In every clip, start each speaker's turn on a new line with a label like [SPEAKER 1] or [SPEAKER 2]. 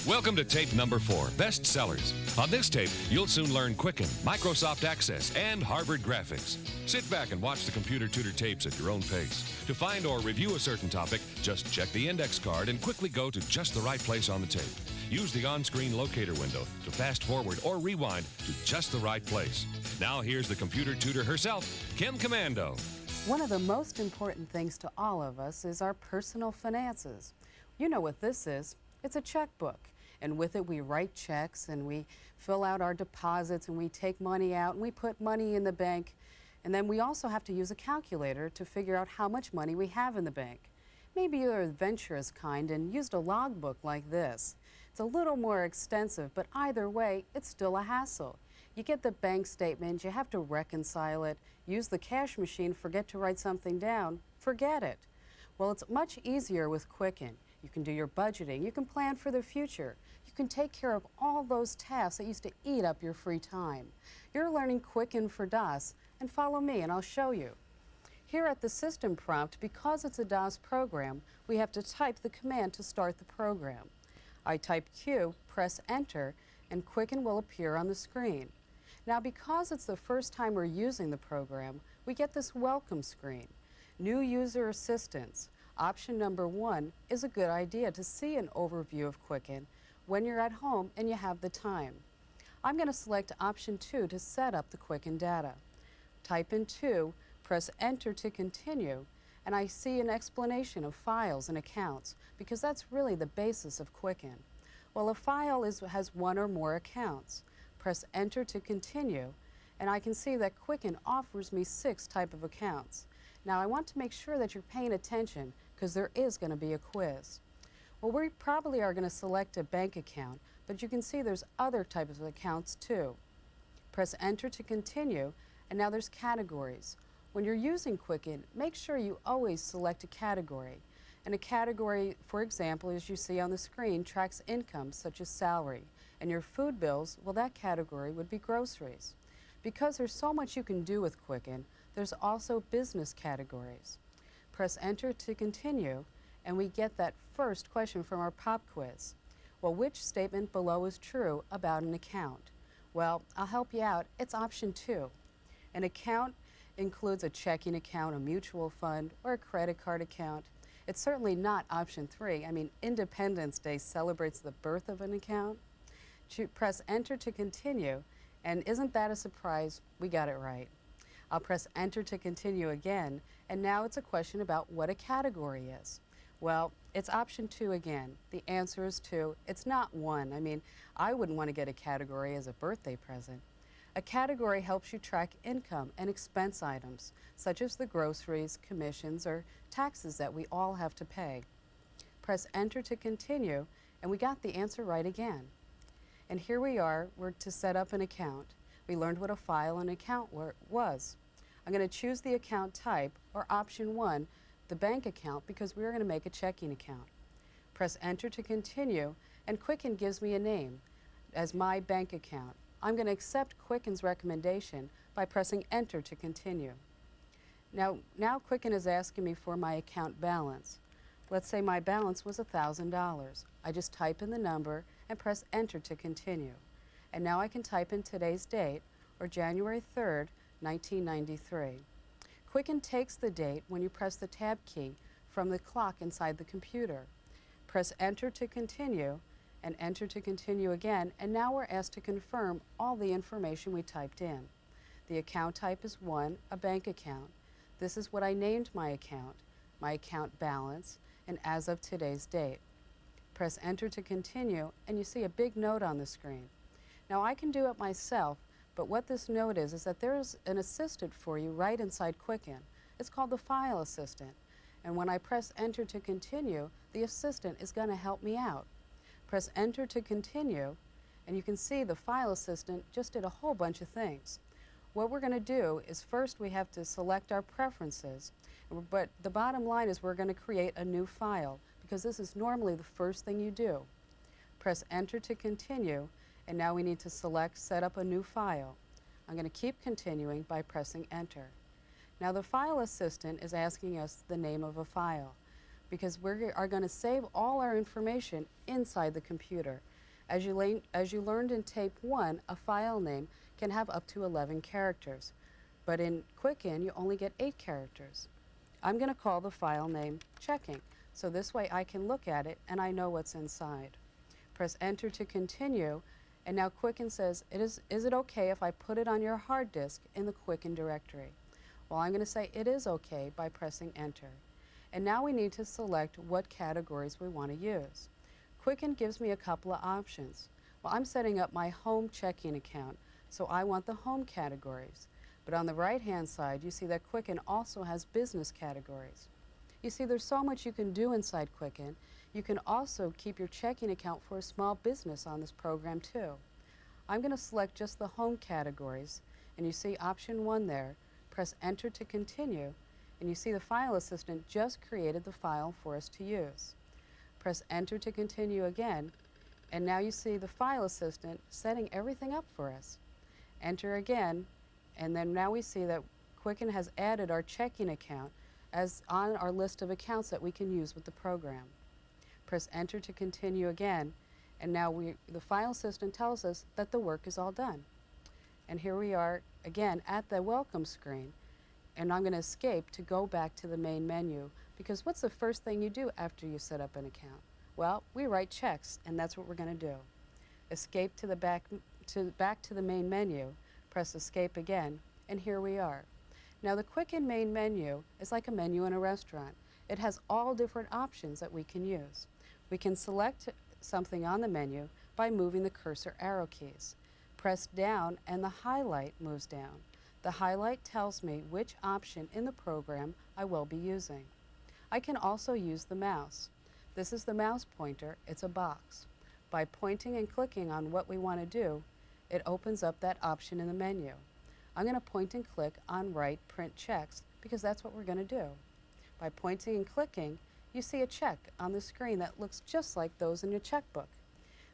[SPEAKER 1] Welcome to tape number 4, Best Sellers. On this tape, you'll soon learn Quicken, Microsoft Access, and Harvard Graphics. Sit back and watch the Computer Tutor tapes at your own pace. To find or review a certain topic, just check the index card and quickly go to just the right place on the tape. Use the on-screen locator window to fast forward or rewind to just the right place. Now here's the Computer Tutor herself, Kim Komando.
[SPEAKER 2] One of the most important things to all of us is our personal finances. You know what this is. It's a checkbook. And with it, we write checks and we fill out our deposits and we take money out and we put money in the bank. And then we also have to use a calculator to figure out how much money we have in the bank. Maybe you're adventurous kind and used a logbook like this. It's a little more extensive, but either way, it's still a hassle. You get the bank statement, you have to reconcile it, use the cash machine, forget to write something down, forget it. Well, it's much easier with Quicken. You can do your budgeting, you can plan for the future, you can take care of all those tasks that used to eat up your free time. You're learning Quicken for DOS, and follow me and I'll show you. Here at the system prompt, because it's a DOS program, we have to type the command to start the program. I type Q, press enter, and Quicken will appear on the screen. Now, because it's the first time we're using the program, we get this welcome screen. New user assistance. Option number 1 is a good idea to see an overview of Quicken when you're at home and you have the time. I'm going to select option 2 to set up the Quicken data. Type in 2, press enter to continue, and I see an explanation of files and accounts because that's really the basis of Quicken. Well, a file has one or more accounts. Press enter to continue, and I can see that Quicken offers me 6 types of accounts. Now, I want to make sure that you're paying attention because there is going to be a quiz. Well, we probably are going to select a bank account, but you can see there's other types of accounts too. Press enter to continue, and now there's categories. When you're using Quicken, make sure you always select a category. And a category, for example, as you see on the screen, tracks income such as salary. And your food bills, well, that category would be groceries. Because there's so much you can do with Quicken, there's also business categories. Press enter to continue, and we get that first question from our pop quiz. Well, which statement below is true about an account? Well, I'll help you out. It's option 2. An account includes a checking account, a mutual fund, or a credit card account. It's certainly not option 3. I mean, Independence Day celebrates the birth of an account. Press enter to continue, and isn't that a surprise? We got it right. I'll press enter to continue again, and now it's a question about what a category is. Well, it's option 2 again. The answer is 2. It's not 1. I mean, I wouldn't want to get a category as a birthday present. A category helps you track income and expense items, such as the groceries, commissions, or taxes that we all have to pay. Press enter to continue, and we got the answer right again. And here we are, we're to set up an account. We learned what a file and account was. I'm going to choose the account type, or option 1, the bank account, because we're going to make a checking account. Press enter to continue, and Quicken gives me a name as my bank account. I'm going to accept Quicken's recommendation by pressing enter to continue. Now Quicken is asking me for my account balance. Let's say my balance was $1,000. I just type in the number and press enter to continue. And now I can type in today's date, or January 3rd, 1993. Quicken takes the date when you press the tab key from the clock inside the computer. Press enter to continue, and enter to continue again, and now we're asked to confirm all the information we typed in. The account type is 1, a bank account. This is what I named my account balance, and as of today's date. Press enter to continue, and you see a big note on the screen. Now I can do it myself, but what this note is that there's an assistant for you right inside Quicken. It's called the File Assistant, and when I press enter to continue, the assistant is going to help me out. Press enter to continue, and you can see the File Assistant just did a whole bunch of things. What we're going to do is first we have to select our preferences, but the bottom line is we're going to create a new file because this is normally the first thing you do. Press enter to continue, and now we need to select set up a new file. I'm going to keep continuing by pressing enter. Now the File Assistant is asking us the name of a file because we are going to save all our information inside the computer. As you learned in tape 1, a file name can have up to 11 characters, but in Quicken you only get 8 characters. I'm going to call the file name checking, so this way I can look at it and I know what's inside. Press enter to continue, and now Quicken says, is it okay if I put it on your hard disk in the Quicken directory? Well, I'm going to say it is okay by pressing enter. And now we need to select what categories we want to use. Quicken gives me a couple of options. Well, I'm setting up my home checking account, so I want the home categories. But on the right-hand side, you see that Quicken also has business categories. You see, there's so much you can do inside Quicken. You can also keep your checking account for a small business on this program too. I'm going to select just the home categories, and you see option 1 there. Press enter to continue, and you see the file assistant just created the file for us to use. Press enter to continue again, and now you see the file assistant setting everything up for us. Enter again, and then now we see that Quicken has added our checking account as on our list of accounts that we can use with the program. Press enter to continue again, and now the file system tells us that the work is all done. And here we are again at the welcome screen, and I'm going to escape to go back to the main menu, because what's the first thing you do after you set up an account? Well, we write checks, and that's what we're going to do. Escape to the back to the main menu, press escape again, and here we are. Now the Quicken main menu is like a menu in a restaurant. It has all different options that we can use. We can select something on the menu by moving the cursor arrow keys. Press down and the highlight moves down. The highlight tells me which option in the program I will be using. I can also use the mouse. This is the mouse pointer. It's a box. By pointing and clicking on what we want to do, it opens up that option in the menu. I'm going to point and click on Write Print Checks because that's what we're going to do. By pointing and clicking, you see a check on the screen that looks just like those in your checkbook.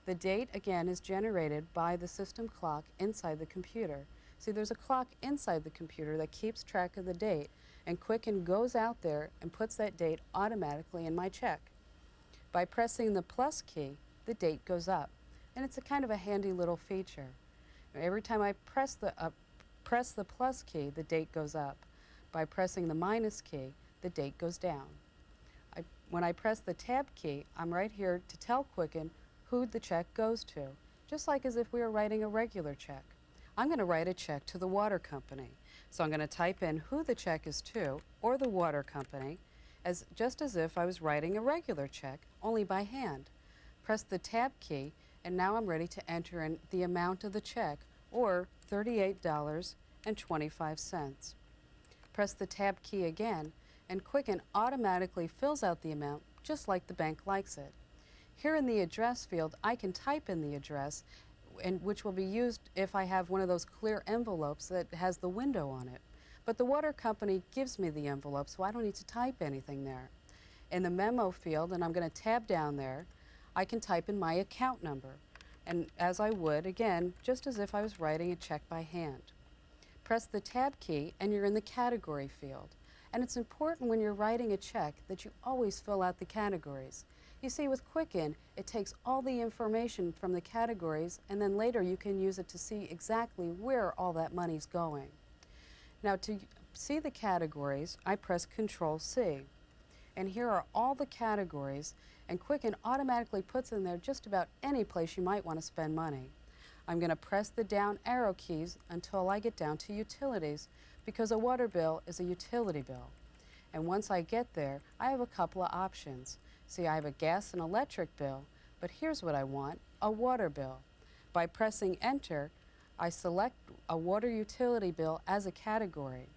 [SPEAKER 2] The date, again, is generated by the system clock inside the computer. See, there's a clock inside the computer that keeps track of the date, and Quicken goes out there and puts that date automatically in my check. By pressing the plus key, the date goes up, and it's a kind of a handy little feature. Every time I press the plus key, the date goes up. By pressing the minus key, the date goes down. When I press the tab key, I'm right here to tell Quicken who the check goes to, just like as if we were writing a regular check. I'm going to write a check to the water company. So I'm going to type in who the check is to, or the water company, just as if I was writing a regular check, only by hand. Press the tab key, and now I'm ready to enter in the amount of the check, or $38.25. Press the tab key again, and Quicken automatically fills out the amount just like the bank likes it. Here in the address field, I can type in the address, which will be used if I have one of those clear envelopes that has the window on it. But the water company gives me the envelope, so I don't need to type anything there. In the memo field, and I'm going to tab down there, I can type in my account number, and as I would, again, just as if I was writing a check by hand. Press the tab key, and you're in the category field. And it's important when you're writing a check that you always fill out the categories. You see, with Quicken, it takes all the information from the categories, and then later you can use it to see exactly where all that money's going. Now, to see the categories, I press Control-C. And here are all the categories, and Quicken automatically puts in there just about any place you might want to spend money. I'm going to press the down arrow keys until I get down to utilities, because a water bill is a utility bill. And once I get there, I have a couple of options. See, I have a gas and electric bill, but here's what I want, a water bill. By pressing enter, I select a water utility bill as a category.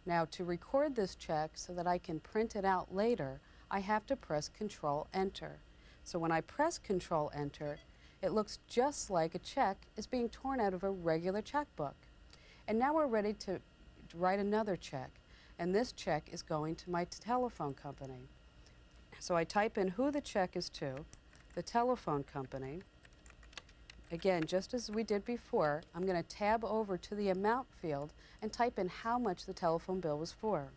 [SPEAKER 2] Now, to record this check so that I can print it out later, I have to press Control-Enter. So when I press Control-Enter, it looks just like a check is being torn out of a regular checkbook. And now we're ready to write another check, and this check is going to my telephone company. So I type in who the check is to, the telephone company. Again, just as we did before, I'm going to tab over to the amount field and type in how much the telephone bill was for.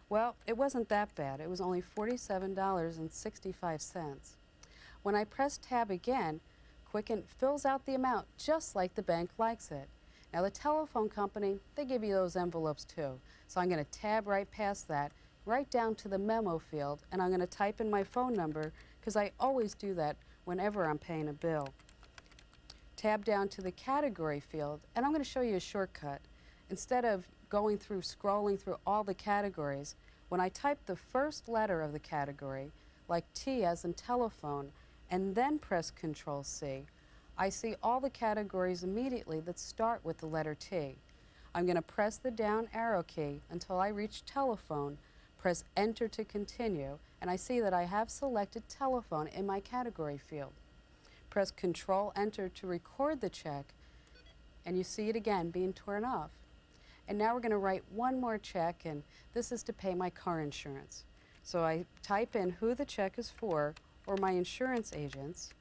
[SPEAKER 2] Well, it wasn't that bad. It was only $47.65. When I press tab again, Quicken fills out the amount just like the bank likes it. Now the telephone company, they give you those envelopes too. So I'm going to tab right past that, right down to the memo field, and I'm going to type in my phone number because I always do that whenever I'm paying a bill. Tab down to the category field, and I'm going to show you a shortcut. Instead of scrolling through all the categories, when I type the first letter of the category, like T as in telephone, and then press Control C, I see all the categories immediately that start with the letter T. I'm going to press the down arrow key until I reach telephone, press Enter to continue, and I see that I have selected telephone in my category field. Press Control Enter to record the check, and you see it again being torn off. And now we're going to write one more check, and this is to pay my car insurance. So I type in who the check is for, or my insurance agents.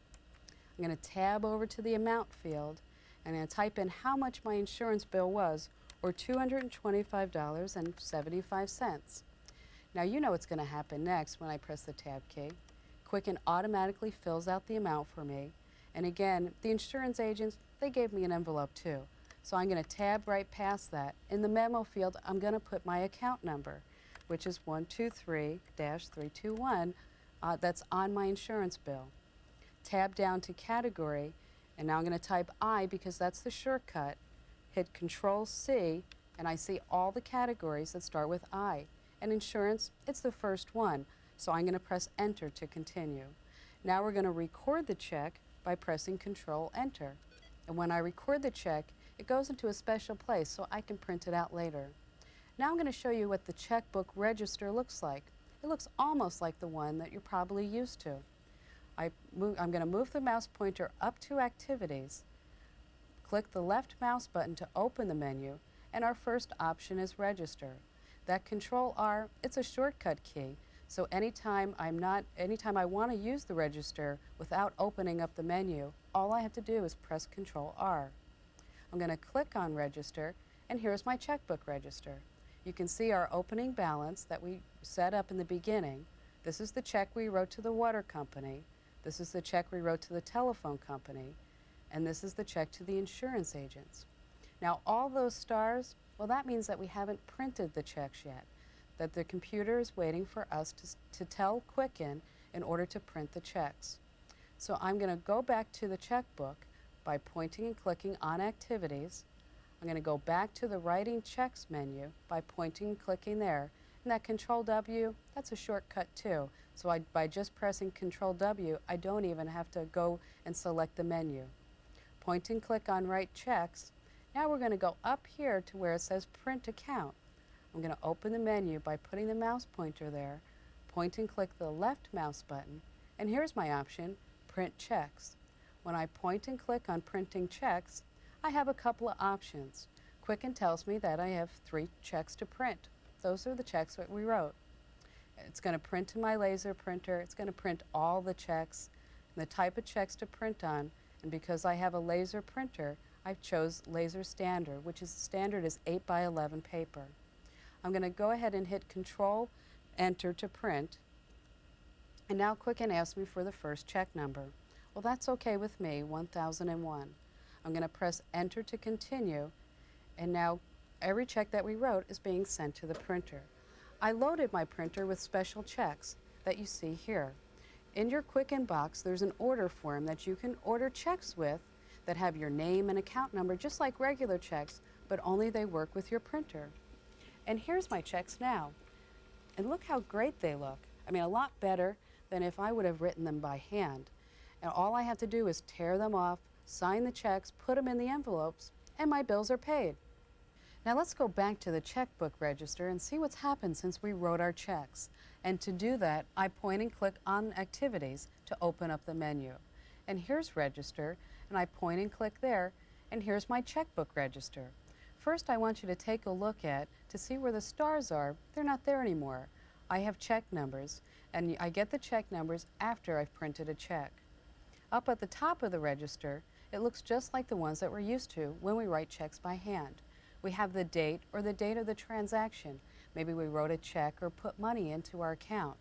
[SPEAKER 2] I'm going to tab over to the amount field, and I'm going to type in how much my insurance bill was, or $225.75. Now you know what's going to happen next when I press the tab key. Quicken automatically fills out the amount for me. And again, the insurance agents, they gave me an envelope too. So I'm going to tab right past that. In the memo field, I'm going to put my account number, which is 123-321. That's on my insurance bill. Tab down to category, and now I'm going to type I because that's the shortcut. Hit Control C, and I see all the categories that start with I. And insurance, it's the first one, so I'm going to press Enter to continue. Now we're going to record the check by pressing Control Enter. And when I record the check, it goes into a special place so I can print it out later. Now I'm going to show you what the checkbook register looks like. It looks almost like the one that you're probably used to. I'm going to move the mouse pointer up to Activities, click the left mouse button to open the menu, and our first option is Register. That Control R, it's a shortcut key, so anytime I want to use the register without opening up the menu, all I have to do is press Control R. I'm going to click on Register, and here's my checkbook register. You can see our opening balance that we set up in the beginning. This is the check we wrote to the water company. This is the check we wrote to the telephone company. And this is the check to the insurance agents. Now all those stars, well, that means that we haven't printed the checks yet, that the computer is waiting for us to tell Quicken in order to print the checks. So I'm going to go back to the checkbook by pointing and clicking on Activities. I'm going to go back to the Writing Checks menu by pointing and clicking there. And that Control W, that's a shortcut too. So by just pressing Control W, I don't even have to go and select the menu. Point and click on Write Checks. Now we're going to go up here to where it says Print Account. I'm going to open the menu by putting the mouse pointer there, point and click the left mouse button, and here's my option, Print Checks. When I point and click on Printing Checks, I have a couple of options. Quicken tells me that I have 3 checks to print. Those are the checks that we wrote. It's going to print to my laser printer. It's going to print all the checks and the type of checks to print on. And because I have a laser printer, I chose laser standard, which is standard is 8x11 paper. I'm going to go ahead and hit Control Enter to print. And now Quicken asks me for the first check number. Well, that's okay with me, 1001. I'm going to press Enter to continue. And now every check that we wrote is being sent to the printer. I loaded my printer with special checks that you see here. In your Quicken box, there's an order form that you can order checks with that have your name and account number just like regular checks, but only they work with your printer. And here's my checks now. And look how great they look. I mean, a lot better than if I would have written them by hand. And all I have to do is tear them off, sign the checks, put them in the envelopes, and my bills are paid. Now let's go back to the checkbook register and see what's happened since we wrote our checks. And to do that, I point and click on Activities to open up the menu. And here's Register, and I point and click there, and here's my checkbook register. First, I want you to take a look to see where the stars are. They're not there anymore. I have check numbers, and I get the check numbers after I've printed a check. Up at the top of the register, it looks just like the ones that we're used to when we write checks by hand. We have the date or the date of the transaction. Maybe we wrote a check or put money into our account.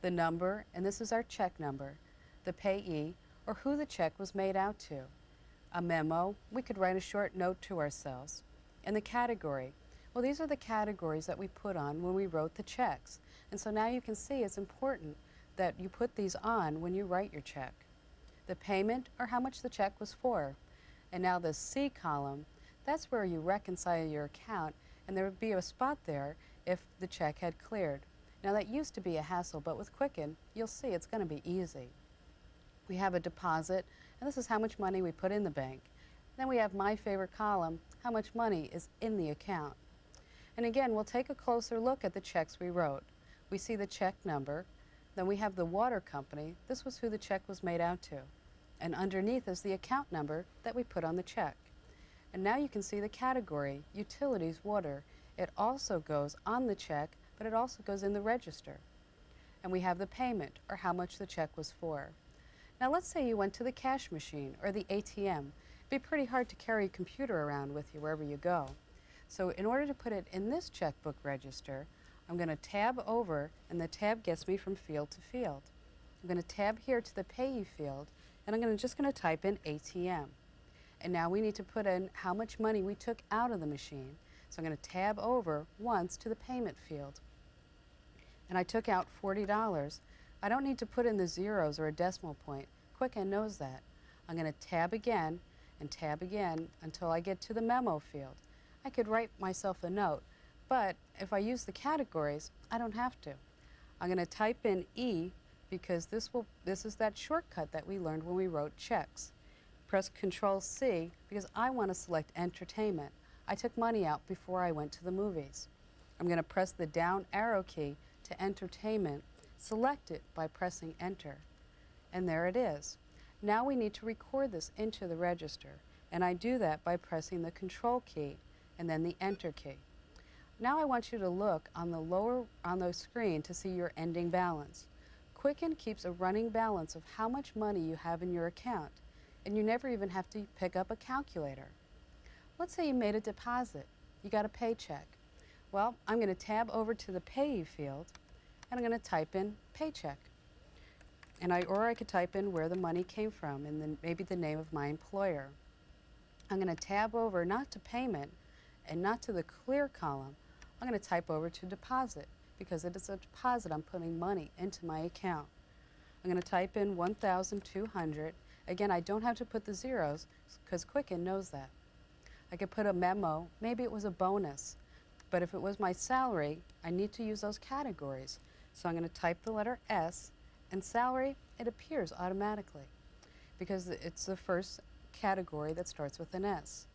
[SPEAKER 2] The number, and this is our check number. The payee, or who the check was made out to. A memo, we could write a short note to ourselves. And the category, well, these are the categories that we put on when we wrote the checks. And so now you can see it's important that you put these on when you write your check. The payment, or how much the check was for. And now the C column, that's where you reconcile your account, and there would be a spot there if the check had cleared. Now that used to be a hassle, but with Quicken, you'll see it's going to be easy. We have a deposit, and this is how much money we put in the bank. Then we have my favorite column, how much money is in the account. And again, we'll take a closer look at the checks we wrote. We see the check number, then we have the water company. This was who the check was made out to. And underneath is the account number that we put on the check. And now you can see the category, utilities, water. It also goes on the check, but it also goes in the register. And we have the payment, or how much the check was for. Now let's say you went to the cash machine or the ATM. It'd be pretty hard to carry a computer around with you wherever you go. So in order to put it in this checkbook register, I'm going to tab over, and the tab gets me from field to field. I'm going to tab here to the payee field, and I'm just going to type in ATM. And now we need to put in how much money we took out of the machine. So I'm going to tab over once to the payment field. And I took out $40. I don't need to put in the zeros or a decimal point. Quicken knows that. I'm going to tab again and tab again until I get to the memo field. I could write myself a note, but if I use the categories, I don't have to. I'm going to type in E because this is that shortcut that we learned when we wrote checks. Press Control C because I want to select entertainment. I took money out before I went to the movies. I'm going to press the down arrow key to entertainment, select it by pressing enter. And there it is. Now we need to record this into the register, and I do that by pressing the Control key and then the Enter key. Now I want you to look on the screen to see your ending balance. Quicken keeps a running balance of how much money you have in your account, and you never even have to pick up a calculator. Let's say you made a deposit. You got a paycheck. Well, I'm going to tab over to the payee field, and I'm going to type in paycheck. Or I could type in where the money came from and then maybe the name of my employer. I'm going to tab over not to payment and not to the clear column. I'm going to type over to deposit because it is a deposit. I'm putting money into my account. I'm going to type in 1,200. Again, I don't have to put the zeros because Quicken knows that. I could put a memo. Maybe it was a bonus. But if it was my salary, I need to use those categories. So I'm going to type the letter S, and salary, it appears automatically because it's the first category that starts with an S.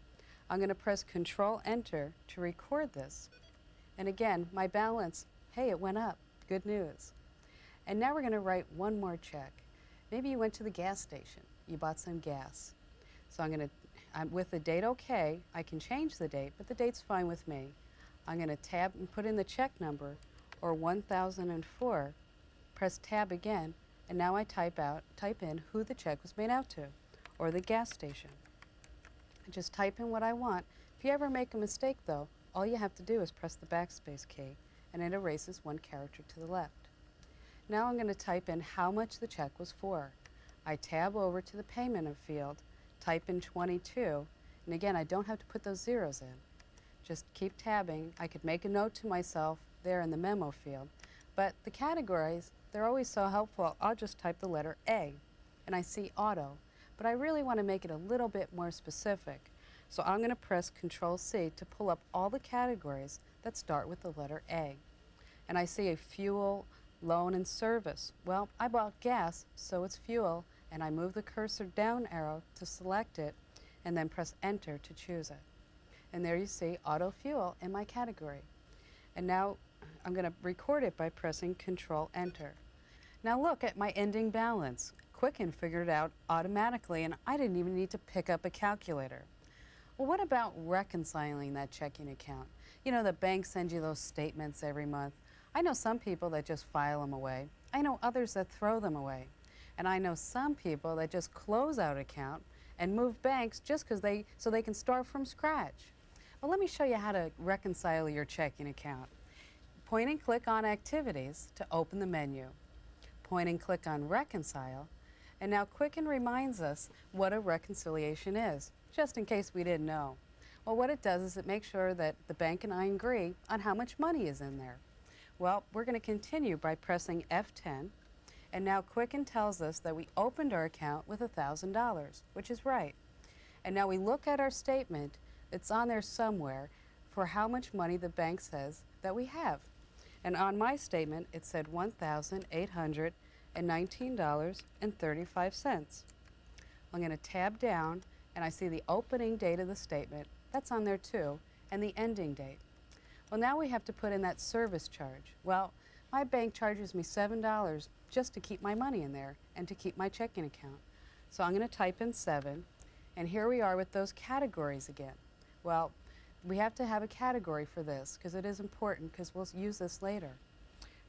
[SPEAKER 2] I'm going to press Control Enter to record this. And again, my balance, hey, it went up. Good news. And now we're going to write one more check. Maybe you went to the gas station. You bought some gas. So with the date OK, I can change the date, but the date's fine with me. I'm going to tab and put in the check number, or 1004, press tab again, and now I type in who the check was made out to, or the gas station. I just type in what I want. If you ever make a mistake though, all you have to do is press the backspace key, and it erases one character to the left. Now I'm going to type in how much the check was for. I tab over to the payment field, type in 22, and again I don't have to put those zeros in. Just keep tabbing. I could make a note to myself there in the memo field, but the categories, they're always so helpful. I'll just type the letter A, and I see auto, but I really want to make it a little bit more specific. So I'm going to press Control C to pull up all the categories that start with the letter A. And I see a fuel, loan, and service. Well, I bought gas, so it's fuel, and I move the cursor down arrow to select it, and then press Enter to choose it. And there you see auto fuel in my category. And now I'm going to record it by pressing Control Enter. Now look at my ending balance. Quicken figured it out automatically, and I didn't even need to pick up a calculator. Well, what about reconciling that checking account? You know, the bank sends you those statements every month. I know some people that just file them away. I know others that throw them away. And I know some people that just close out an account and move banks just so they can start from scratch. Well, let me show you how to reconcile your checking account. Point and click on Activities to open the menu. Point and click on Reconcile, And now Quicken reminds us what a reconciliation is, just in case we didn't know. Well, what it does is it makes sure that the bank and I agree on how much money is in there. Well, we're going to continue by pressing F10, and now Quicken tells us that we opened our account with $1,000, which is right. And now we look at our statement, it's on there somewhere, for how much money the bank says that we have. And on my statement, it said $1,819.35. I'm going to tab down, and I see the opening date of the statement. That's on there too, and the ending date. Well, now we have to put in that service charge. Well, my bank charges me $7 just to keep my money in there and to keep my checking account. So I'm going to type in 7, and here we are with those categories again. Well, we have to have a category for this because it is important because we'll use this later.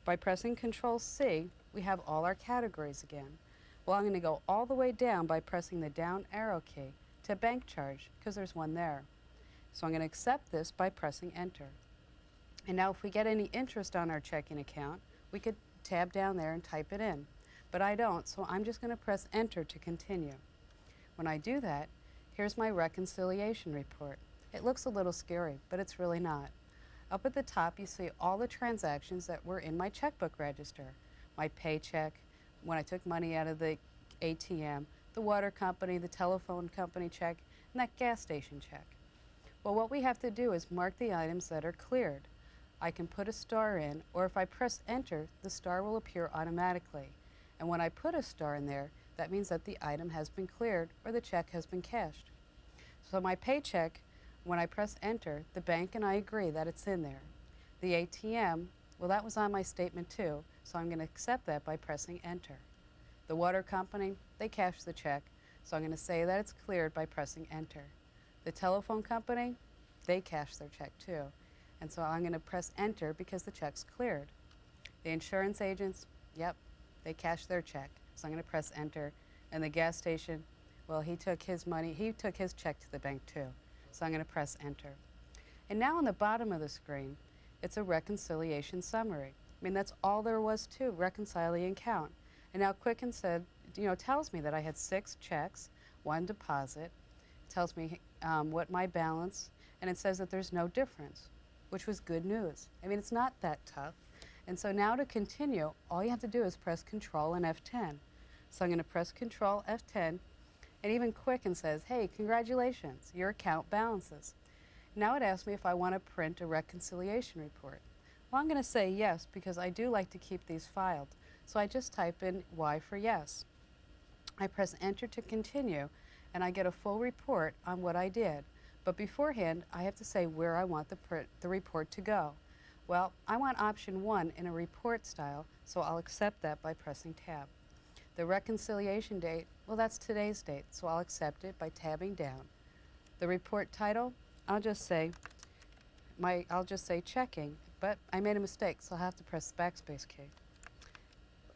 [SPEAKER 2] By pressing Control C, we have all our categories again. Well, I'm going to go all the way down by pressing the down arrow key to bank charge because there's one there. So I'm going to accept this by pressing Enter. And now if we get any interest on our checking account, we could tab down there and type it in. But I don't, so I'm just going to press Enter to continue. When I do that, here's my reconciliation report. It looks a little scary, but it's really not. Up at the top, you see all the transactions that were in my checkbook register. My paycheck, when I took money out of the ATM, the water company, the telephone company check, and that gas station check. Well, what we have to do is mark the items that are cleared. I can put a star in, or if I press Enter, the star will appear automatically. And when I put a star in there, that means that the item has been cleared or the check has been cashed. So my paycheck, when I press Enter, the bank and I agree that it's in there. The ATM, well, that was on my statement too, so I'm going to accept that by pressing Enter. The water company, they cashed the check, so I'm going to say that it's cleared by pressing Enter. The telephone company, they cashed their check too, and so I'm going to press Enter because the check's cleared. The insurance agents, yep, they cashed their check, so I'm going to press Enter. And the gas station, well, he took his money, he took his check to the bank too. So I'm going to press Enter. And now on the bottom of the screen, it's a reconciliation summary. I mean, that's all there was to reconcile the account. And now Quicken said, tells me that I had 6 checks, 1 deposit, tells me what my balance, and it says that there's no difference, which was good news. I mean, it's not that tough. And so now to continue, all you have to do is press Control and F10. So I'm going to press Control F10, and even Quicken says, hey, congratulations, your account balances. Now it asks me if I want to print a reconciliation report. Well, I'm going to say yes because I do like to keep these filed. So I just type in Y for yes. I press Enter to continue, and I get a full report on what I did. But beforehand, I have to say where I want the report to go. Well, I want option 1 in a report style, so I'll accept that by pressing Tab. The reconciliation date, well, that's today's date, so I'll accept it by tabbing down. The report title, I'll just say checking, but I made a mistake, so I'll have to press the backspace key.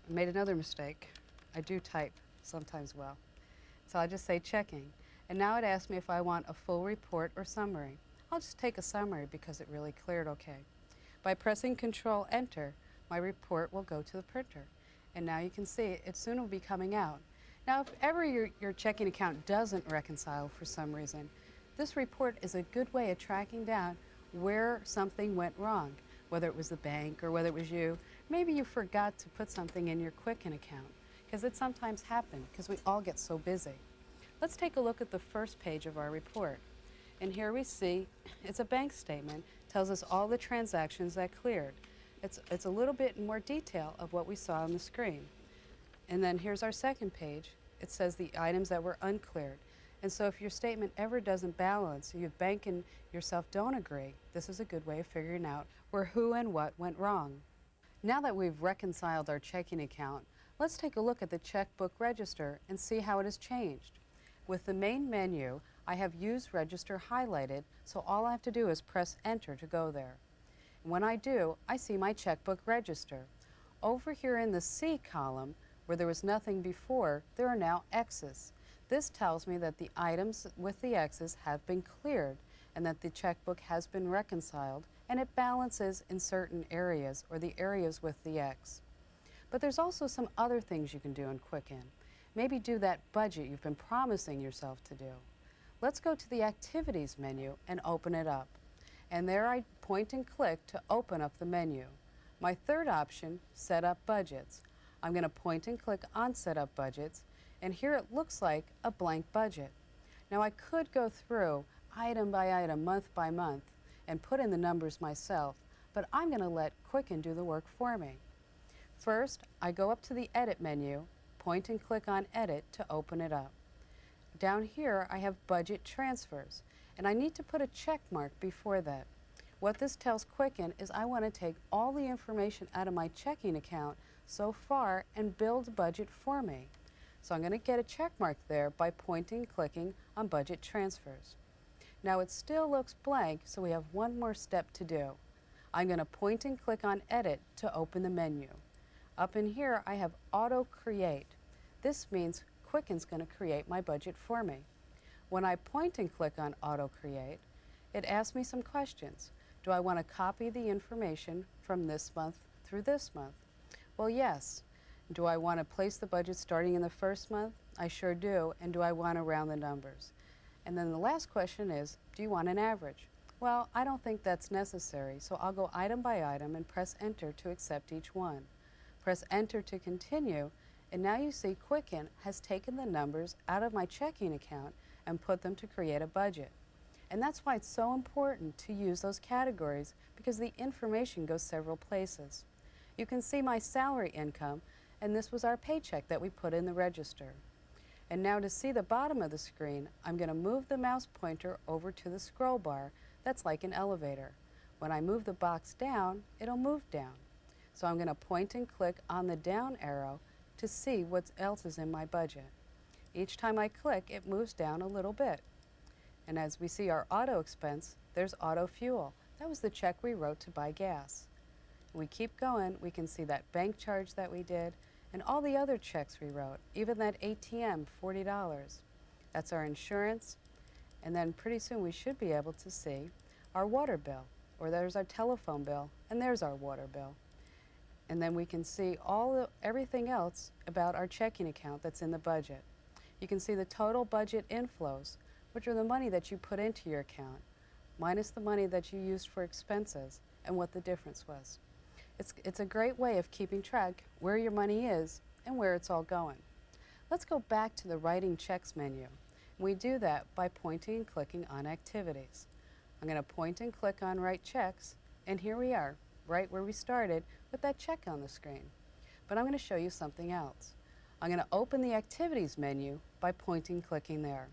[SPEAKER 2] I made another mistake. I do type sometimes well. So I'll just say checking. And now it asks me if I want a full report or summary. I'll just take a summary because it really cleared okay. By pressing Control Enter, my report will go to the printer. And now you can see it soon will be coming out. Now, if ever your checking account doesn't reconcile for some reason, this report is a good way of tracking down where something went wrong, whether it was the bank or whether it was you. Maybe you forgot to put something in your Quicken account, because it sometimes happens because we all get so busy. Let's take a look at the first page of our report. And here we see it's a bank statement, tells us all the transactions that cleared. It's a little bit more detail of what we saw on the screen. And then here's our second page. It says the items that were uncleared. And so if your statement ever doesn't balance, your bank and yourself don't agree, this is a good way of figuring out where who and what went wrong. Now that we've reconciled our checking account, let's take a look at the checkbook register and see how it has changed. With the main menu, I have Use Register highlighted, so all I have to do is press Enter to go there. When I do, I see my checkbook register. Over here in the C column, where there was nothing before, there are now X's. This tells me that the items with the X's have been cleared and that the checkbook has been reconciled, and it balances in certain areas, or the areas with the X. But there's also some other things you can do in Quicken. Maybe do that budget you've been promising yourself to do. Let's go to the Activities menu and open it up. And there I point and click to open up the menu. My third option, Set Up Budgets. I'm going to point and click on Set Up Budgets, and here it looks like a blank budget. Now I could go through item by item, month by month, and put in the numbers myself, but I'm going to let Quicken do the work for me. First, I go up to the Edit menu, point and click on Edit to open it up. Down here I have Budget Transfers, and I need to put a check mark before that. What this tells Quicken is I want to take all the information out of my checking account so far and build a budget for me. So I'm going to get a check mark there by pointing and clicking on Budget Transfers. Now it still looks blank, so we have one more step to do. I'm going to point and click on Edit to open the menu. Up in here I have Auto Create. This means Quicken's going to create my budget for me. When I point and click on Auto Create, it asks me some questions. Do I want to copy the information from this month through this month? Well, yes. Do I want to place the budget starting in the first month? I sure do. And do I want to round the numbers? And then the last question is, do you want an average? Well, I don't think that's necessary, so I'll go item by item and press Enter to accept each one. Press Enter to continue, and now you see Quicken has taken the numbers out of my checking account and put them to create a budget. And that's why it's so important to use those categories, because the information goes several places. You can see my salary income, and this was our paycheck that we put in the register. And now to see the bottom of the screen, I'm going to move the mouse pointer over to the scroll bar. That's like an elevator. When I move the box down, it'll move down. So I'm going to point and click on the down arrow to see what else is in my budget. Each time I click, it moves down a little bit. And as we see our auto expense, there's auto fuel. That was the check we wrote to buy gas. We keep going, we can see that bank charge that we did, and all the other checks we wrote, even that ATM, $40. That's our insurance, and then pretty soon we should be able to see our water bill, or there's our telephone bill, and there's our water bill. And then we can see everything else about our checking account that's in the budget. You can see the total budget inflows, which are the money that you put into your account, minus the money that you used for expenses, and what the difference was. It's a great way of keeping track where your money is and where it's all going. Let's go back to the Writing Checks menu. We do that by pointing and clicking on Activities. I'm going to point and click on Write Checks, and here we are, right where we started with that check on the screen. But I'm going to show you something else. I'm going to open the Activities menu by pointing and clicking there.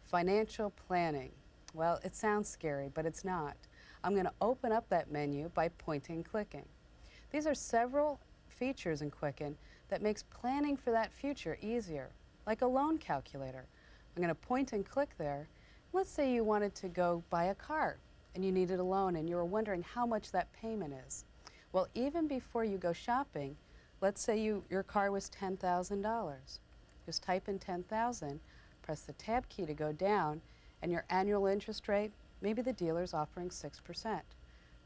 [SPEAKER 2] Financial Planning. Well, it sounds scary, but it's not. I'm going to open up that menu by pointing and clicking. These are several features in Quicken that makes planning for that future easier, like a loan calculator. I'm going to point and click there. Let's say you wanted to go buy a car and you needed a loan and you were wondering how much that payment is. Well, even before you go shopping, let's say your car was $10,000. Just type in 10,000, press the tab key to go down, and your annual interest rate, maybe the dealer's offering 6%.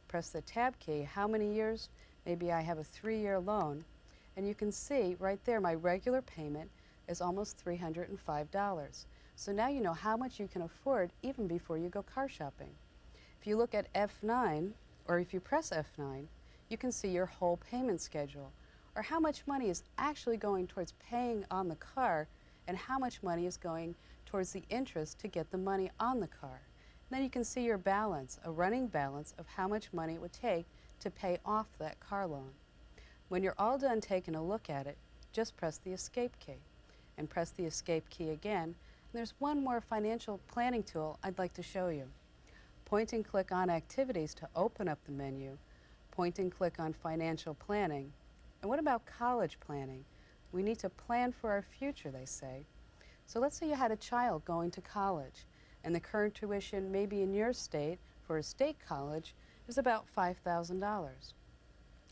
[SPEAKER 2] Press the tab key, how many years? Maybe I have a 3-year loan, and you can see right there my regular payment is almost $305. So now you know how much you can afford even before you go car shopping. If you look at F9, or if you press F9, you can see your whole payment schedule, or how much money is actually going towards paying on the car and how much money is going towards the interest to get the money on the car. And then you can see your balance, a running balance of how much money it would take to pay off that car loan. When you're all done taking a look at it, just press the Escape key and press the Escape key again. And there's one more financial planning tool I'd like to show you. Point and click on Activities to open up the menu. Point and click on Financial Planning. And what about college planning? We need to plan for our future, they say. So let's say you had a child going to college, and the current tuition maybe in your state for a state college is about $5,000.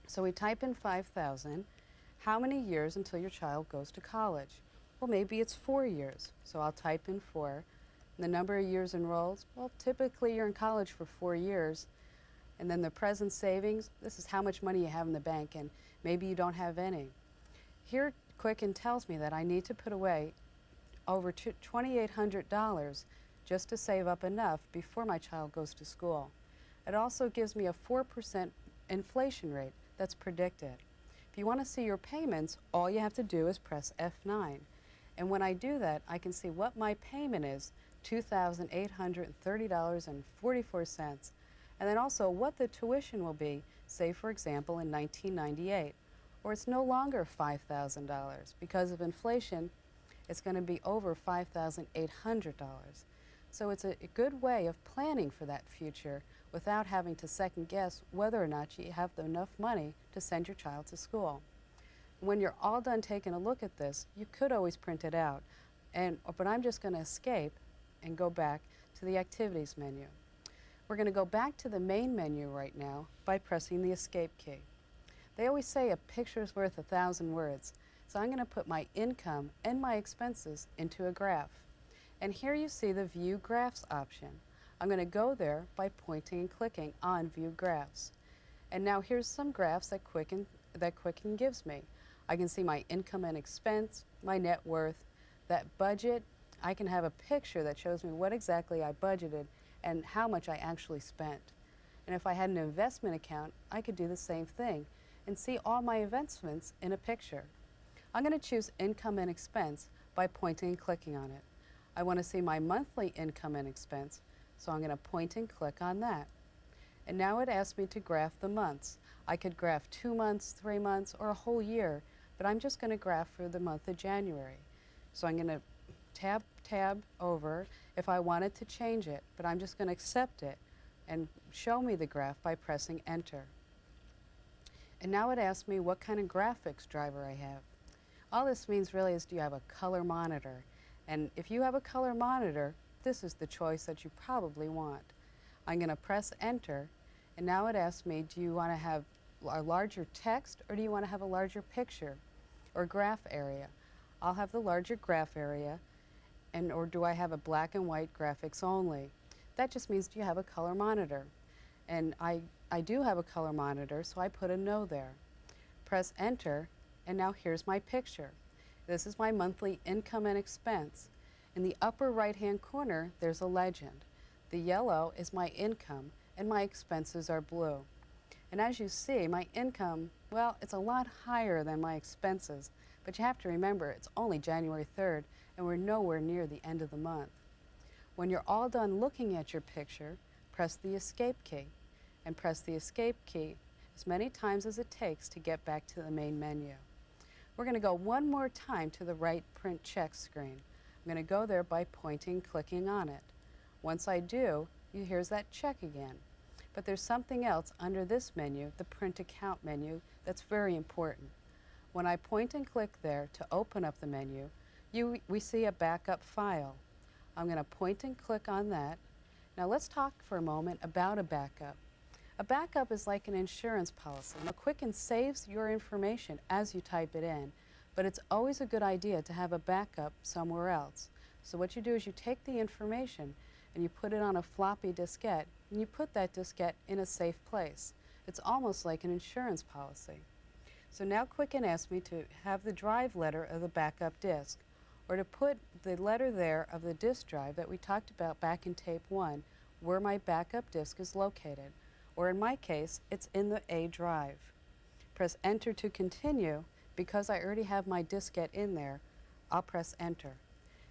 [SPEAKER 2] So we type in 5,000. How many years until your child goes to college? Well, maybe it's 4 years. So I'll type in 4. And the number of years enrolled, well, typically you're in college for 4 years. And then the present savings, this is how much money you have in the bank, and maybe you don't have any. Here, Quicken tells me that I need to put away over $2,800 just to save up enough before my child goes to school. It also gives me a 4% inflation rate that's predicted. If you want to see your payments, all you have to do is press F9. And when I do that, I can see what my payment is, $2,830.44, and then also what the tuition will be, say for example in 1998. Or it's no longer $5,000. Because of inflation, it's going to be over $5,800. So it's a good way of planning for that future without having to second guess whether or not you have enough money to send your child to school. When you're all done taking a look at this, you could always print it out, but I'm just going to escape and go back to the Activities menu. We're going to go back to the main menu right now by pressing the Escape key. They always say a picture's worth 1,000 words, so I'm going to put my income and my expenses into a graph. And here you see the View Graphs option. I'm going to go there by pointing and clicking on View Graphs. And now here's some graphs that Quicken gives me. I can see my income and expense, my net worth, that budget. I can have a picture that shows me what exactly I budgeted and how much I actually spent. And if I had an investment account, I could do the same thing and see all my investments in a picture. I'm going to choose Income and Expense by pointing and clicking on it. I want to see my monthly income and expense, so I'm going to point and click on that. And now it asks me to graph the months. I could graph 2 months, 3 months, or a whole year, but I'm just going to graph for the month of January. So I'm going to tab over if I wanted to change it, but I'm just going to accept it and show me the graph by pressing Enter. And now it asks me what kind of graphics driver I have. All this means really is, do you have a color monitor? And if you have a color monitor, this is the choice that you probably want. I'm going to press Enter, and now it asks me, do you want to have a larger text or do you want to have a larger picture or graph area? I'll have the larger graph area, or do I have a black and white graphics only? That just means, do you have a color monitor? And I do have a color monitor, so I put a no there. Press Enter, and now here's my picture. This is my monthly income and expense. In the upper right-hand corner, there's a legend. The yellow is my income, and my expenses are blue. And as you see, my income, well, it's a lot higher than my expenses, but you have to remember it's only January 3rd, and we're nowhere near the end of the month. When you're all done looking at your picture, press the Escape key, and press the Escape key as many times as it takes to get back to the main menu. We're going to go one more time to the right Print Check screen. I'm going to go there by pointing and clicking on it. Once I do, here's that check again. But there's something else under this menu, the Print Account menu, that's very important. When I point and click there to open up the menu, we see a backup file. I'm going to point and click on that. Now let's talk for a moment about a backup. A backup is like an insurance policy. Now, Quicken saves your information as you type it in, but it's always a good idea to have a backup somewhere else. So what you do is you take the information and you put it on a floppy diskette, and you put that diskette in a safe place. It's almost like an insurance policy. So now Quicken asks me to have the drive letter of the backup disk, or to put the letter there of the disk drive that we talked about back in tape 1, where my backup disk is located. Or in my case, it's in the A drive. Press Enter to continue. Because I already have my diskette in there, I'll press Enter.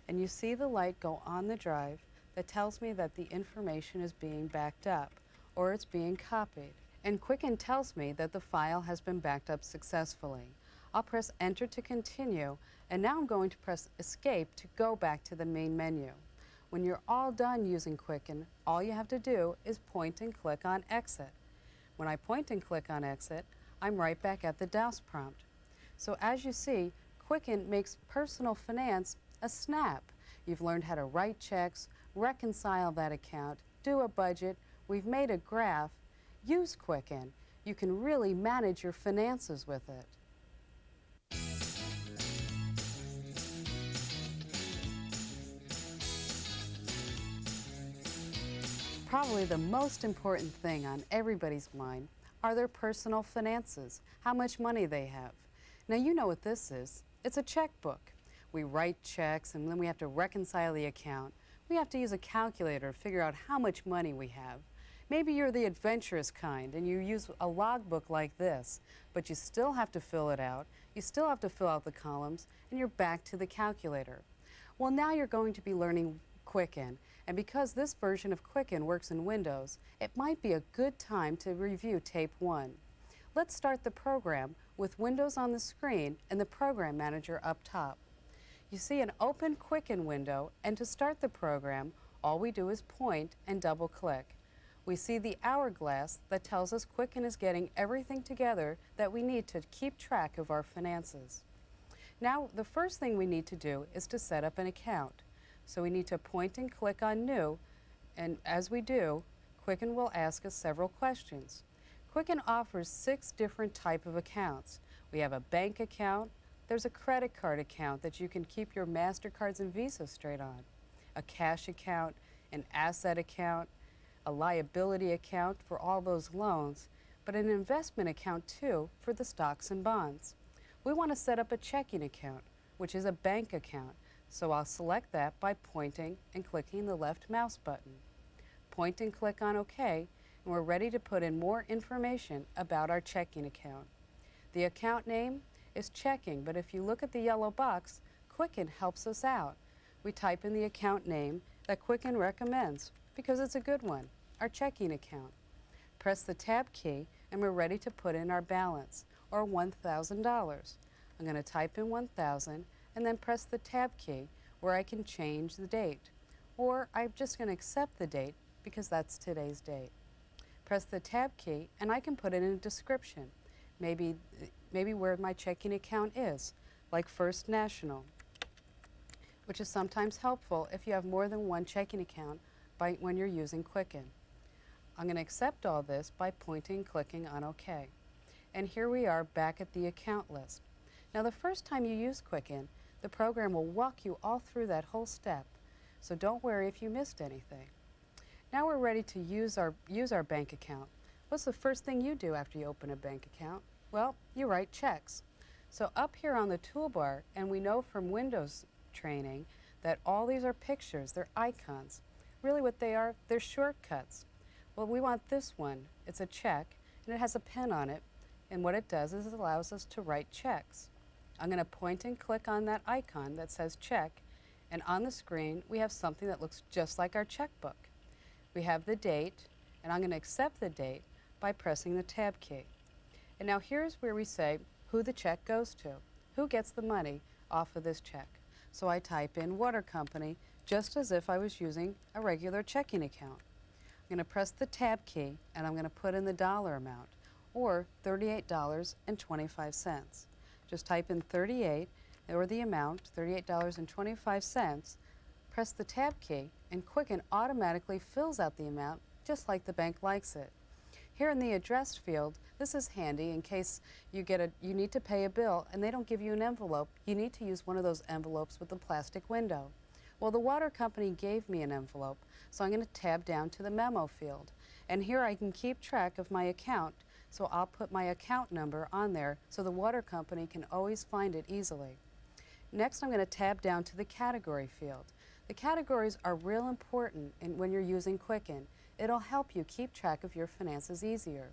[SPEAKER 2] And you see the light go on the drive that tells me that the information is being backed up, or it's being copied. And Quicken tells me that the file has been backed up successfully. I'll press Enter to continue, and now I'm going to press Escape to go back to the main menu. When you're all done using Quicken, all you have to do is point and click on Exit. When I point and click on Exit, I'm right back at the DOS prompt. So as you see, Quicken makes personal finance a snap. You've learned how to write checks, reconcile that account, do a budget, we've made a graph. Use Quicken. You can really manage your finances with it. Probably the most important thing on everybody's mind are their personal finances, how much money they have. Now you know what this is. It's a checkbook. We write checks and then we have to reconcile the account. We have to use a calculator to figure out how much money we have. Maybe you're the adventurous kind and you use a logbook like this, but you still have to fill it out, you still have to fill out the columns, and you're back to the calculator. Well, now you're going to be learning Quicken, and because this version of Quicken works in Windows, it might be a good time to review Tape 1. Let's start the program with Windows on the screen and the Program Manager up top. You see an open Quicken window, and to start the program, all we do is point and double-click. We see the hourglass that tells us Quicken is getting everything together that we need to keep track of our finances. Now, the first thing we need to do is to set up an account. So we need to point and click on New, and as we do, Quicken will ask us several questions. Quicken offers 6 different types of accounts. We have a bank account, there's a credit card account that you can keep your MasterCards and Visas straight on, a cash account, an asset account, a liability account for all those loans, but an investment account too for the stocks and bonds. We want to set up a checking account, which is a bank account, so I'll select that by pointing and clicking the left mouse button. Point and click on OK, and we're ready to put in more information about our checking account. The account name is checking, but if you look at the yellow box, Quicken helps us out. We type in the account name that Quicken recommends because it's a good one, our checking account. Press the Tab key and we're ready to put in our balance, or $1,000. I'm going to type in 1,000 and then press the Tab key where I can change the date. Or I'm just going to accept the date because that's today's date. Press the Tab key and I can put in a description. Maybe where my checking account is, like First National, which is sometimes helpful if you have more than one checking account when you're using Quicken. I'm going to accept all this by pointing and clicking on OK. And here we are back at the account list. Now the first time you use Quicken, the program will walk you all through that whole step, so don't worry if you missed anything. Now we're ready to use our bank account. What's the first thing you do after you open a bank account? Well, you write checks. So up here on the toolbar, and we know from Windows training that all these are pictures, they're icons. Really what they are, they're shortcuts. Well, we want this one. It's a check, and it has a pen on it, and what it does is it allows us to write checks. I'm going to point and click on that icon that says check, and on the screen we have something that looks just like our checkbook. We have the date, and I'm going to accept the date by pressing the Tab key. And now here's where we say who the check goes to, who gets the money off of this check. So I type in water company just as if I was using a regular checking account. I'm going to press the Tab key and I'm going to put in the dollar amount, or $38.25. Just type in 38 or the amount, $38.25, press the Tab key, and Quicken automatically fills out the amount just like the bank likes it. Here in the address field, this is handy in case you need to pay a bill and they don't give you an envelope. You need to use one of those envelopes with the plastic window. Well, the water company gave me an envelope, so I'm going to tab down to the memo field. And here I can keep track of my account, so I'll put my account number on there so the water company can always find it easily. Next, I'm going to tab down to the category field. The categories are real important when you're using Quicken. It'll help you keep track of your finances easier.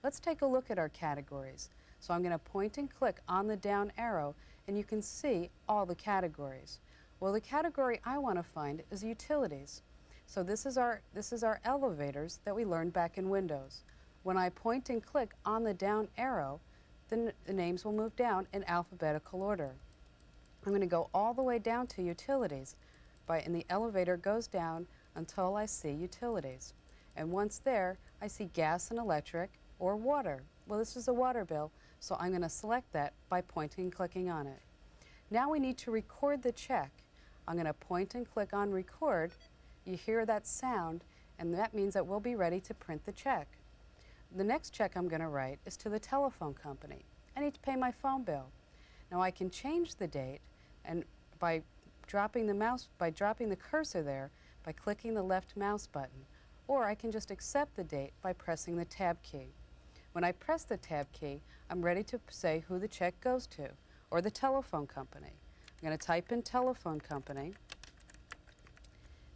[SPEAKER 2] Let's take a look at our categories. So I'm going to point and click on the down arrow, and you can see all the categories. Well, the category I want to find is utilities. So this is our elevators that we learned back in Windows. When I point and click on the down arrow, the names will move down in alphabetical order. I'm going to go all the way down to utilities, and the elevator goes down until I see utilities. And once there, I see gas and electric or water. Well, this is a water bill, so I'm going to select that by pointing and clicking on it. Now we need to record the check. I'm going to point and click on record. You hear that sound, and that means that we'll be ready to print the check. The next check I'm going to write is to the telephone company. I need to pay my phone bill. Now I can change the date, and by dropping the cursor there, by clicking the left mouse button, or I can just accept the date by pressing the Tab key. When I press the Tab key, I'm ready to say who the check goes to, or the telephone company. I'm going to type in telephone company,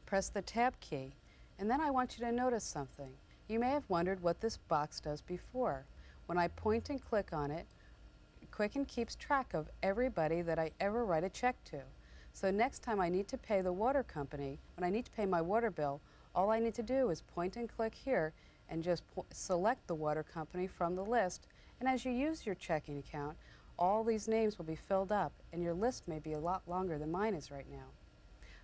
[SPEAKER 2] press the tab key, and then I want you to notice something. You may have wondered what this box does before. When I point and click on it, Quicken keeps track of everybody that I ever write a check to. So next time I need to pay the water company, when I need to pay my water bill, all I need to do is point and click here and just select the water company from the list. And as you use your checking account, all these names will be filled up, and your list may be a lot longer than mine is right now.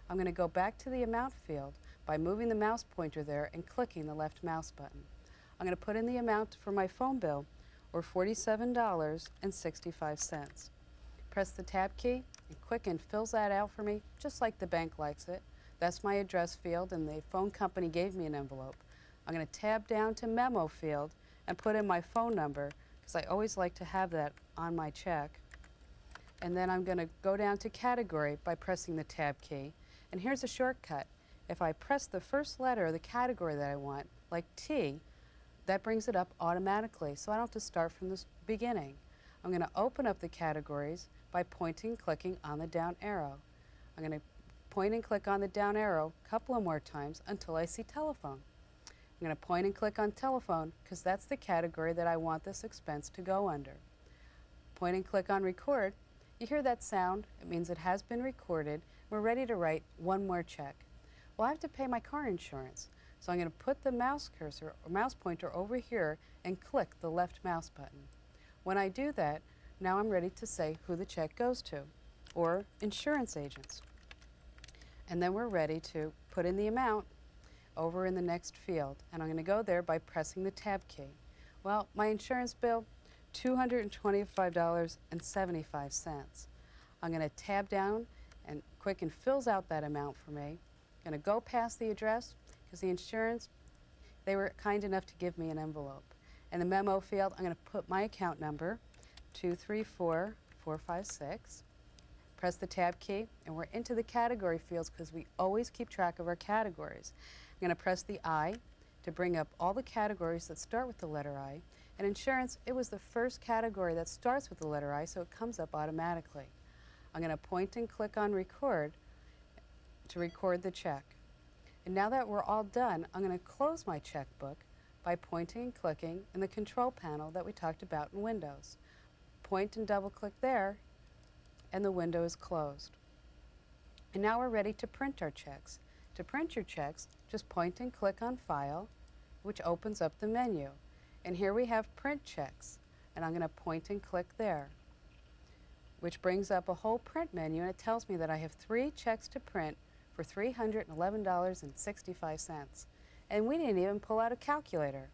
[SPEAKER 2] I'm going to go back to the amount field by moving the mouse pointer there and clicking the left mouse button. I'm going to put in the amount for my phone bill, or $47.65. Press the tab key, and Quicken fills that out for me just like the bank likes it. That's my address field, and the phone company gave me an envelope. I'm going to tab down to memo field and put in my phone number, because I always like to have that on my check. And then I'm going to go down to category by pressing the tab key. And here's a shortcut. If I press the first letter of the category that I want, like T, that brings it up automatically, so I don't have to start from the beginning. I'm going to open up the categories by pointing and clicking on the down arrow. I'm going to point and click on the down arrow a couple of more times until I see telephone. I'm going to point and click on telephone because that's the category that I want this expense to go under. Point and click on record. You hear that sound? It means it has been recorded. We're ready to write one more check. Well, I have to pay my car insurance, so I'm going to put the mouse cursor or mouse pointer over here and click the left mouse button. When I do that, now I'm ready to say who the check goes to, or insurance agents. And then we're ready to put in the amount over in the next field, and I'm going to go there by pressing the tab key. Well, my insurance bill, $225.75. I'm going to tab down, and Quicken fills out that amount for me. I'm going to go past the address because the insurance, they were kind enough to give me an envelope. In the memo field, I'm going to put my account number, 234456. Press the tab key, and we're into the category fields because we always keep track of our categories. I'm going to press the I to bring up all the categories that start with the letter I. And insurance, it was the first category that starts with the letter I, so it comes up automatically. I'm going to point and click on record to record the check. And now that we're all done, I'm going to close my checkbook by pointing and clicking in the control panel that we talked about in Windows. Point and double click there, and the window is closed. And now we're ready to print our checks. To print your checks, just point and click on File, which opens up the menu. And here we have Print Checks, and I'm going to point and click there, which brings up a whole print menu, and it tells me that I have 3 checks to print for $311.65. And we didn't even pull out a calculator.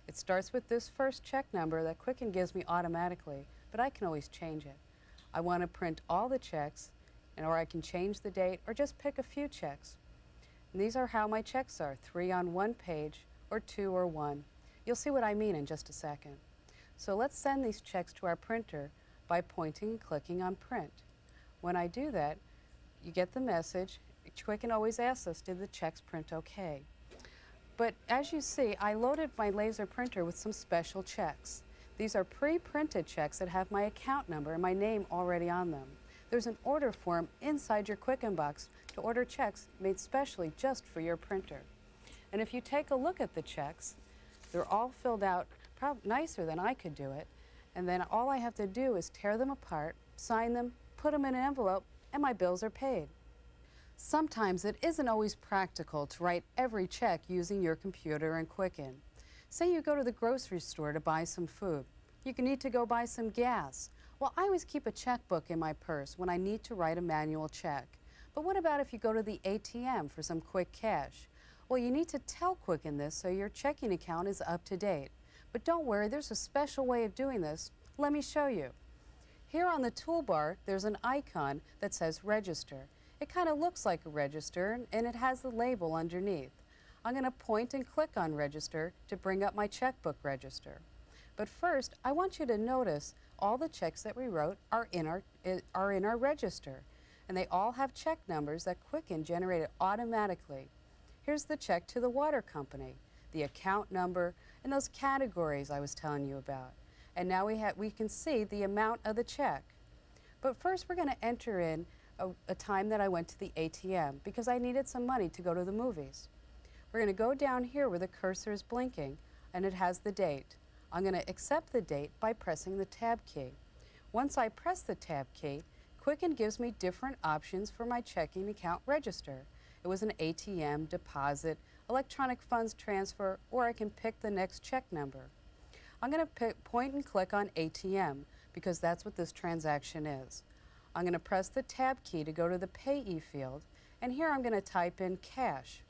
[SPEAKER 2] It starts with this first check number that Quicken gives me automatically, but I can always change it. I want to print all the checks, or I can change the date, or just pick a few checks. And these are how my checks are, 3 on one page, or 2 or 1. You'll see what I mean in just a second. So let's send these checks to our printer by pointing and clicking on Print. When I do that, you get the message. Quicken always asks us, did the checks print okay? But as you see, I loaded my laser printer with some special checks. These are pre-printed checks that have my account number and my name already on them. There's an order form inside your Quicken box to order checks made specially just for your printer. And if you take a look at the checks, they're all filled out probably nicer than I could do it. And then all I have to do is tear them apart, sign them, put them in an envelope, and my bills are paid. Sometimes it isn't always practical to write every check using your computer and Quicken. Say you go to the grocery store to buy some food. You need to go buy some gas. Well, I always keep a checkbook in my purse when I need to write a manual check. But what about if you go to the ATM for some quick cash? Well, you need to tell Quicken this so your checking account is up to date. But don't worry, there's a special way of doing this. Let me show you. Here on the toolbar, there's an icon that says Register. It kind of looks like a register, and it has the label underneath. I'm going to point and click on Register to bring up my checkbook register. But first, I want you to notice all the checks that we wrote are in our register, and they all have check numbers that Quicken generated automatically. Here's the check to the water company, the account number, and those categories I was telling you about. And now we can see the amount of the check. But first we're going to enter in a time that I went to the ATM because I needed some money to go to the movies. We're going to go down here where the cursor is blinking and it has the date. I'm going to accept the date by pressing the tab key. Once I press the tab key, Quicken gives me different options for my checking account register. It was an ATM, deposit, electronic funds transfer, or I can pick the next check number. I'm going to point and click on ATM because that's what this transaction is. I'm going to press the tab key to go to the payee field, and here I'm going to type in cash.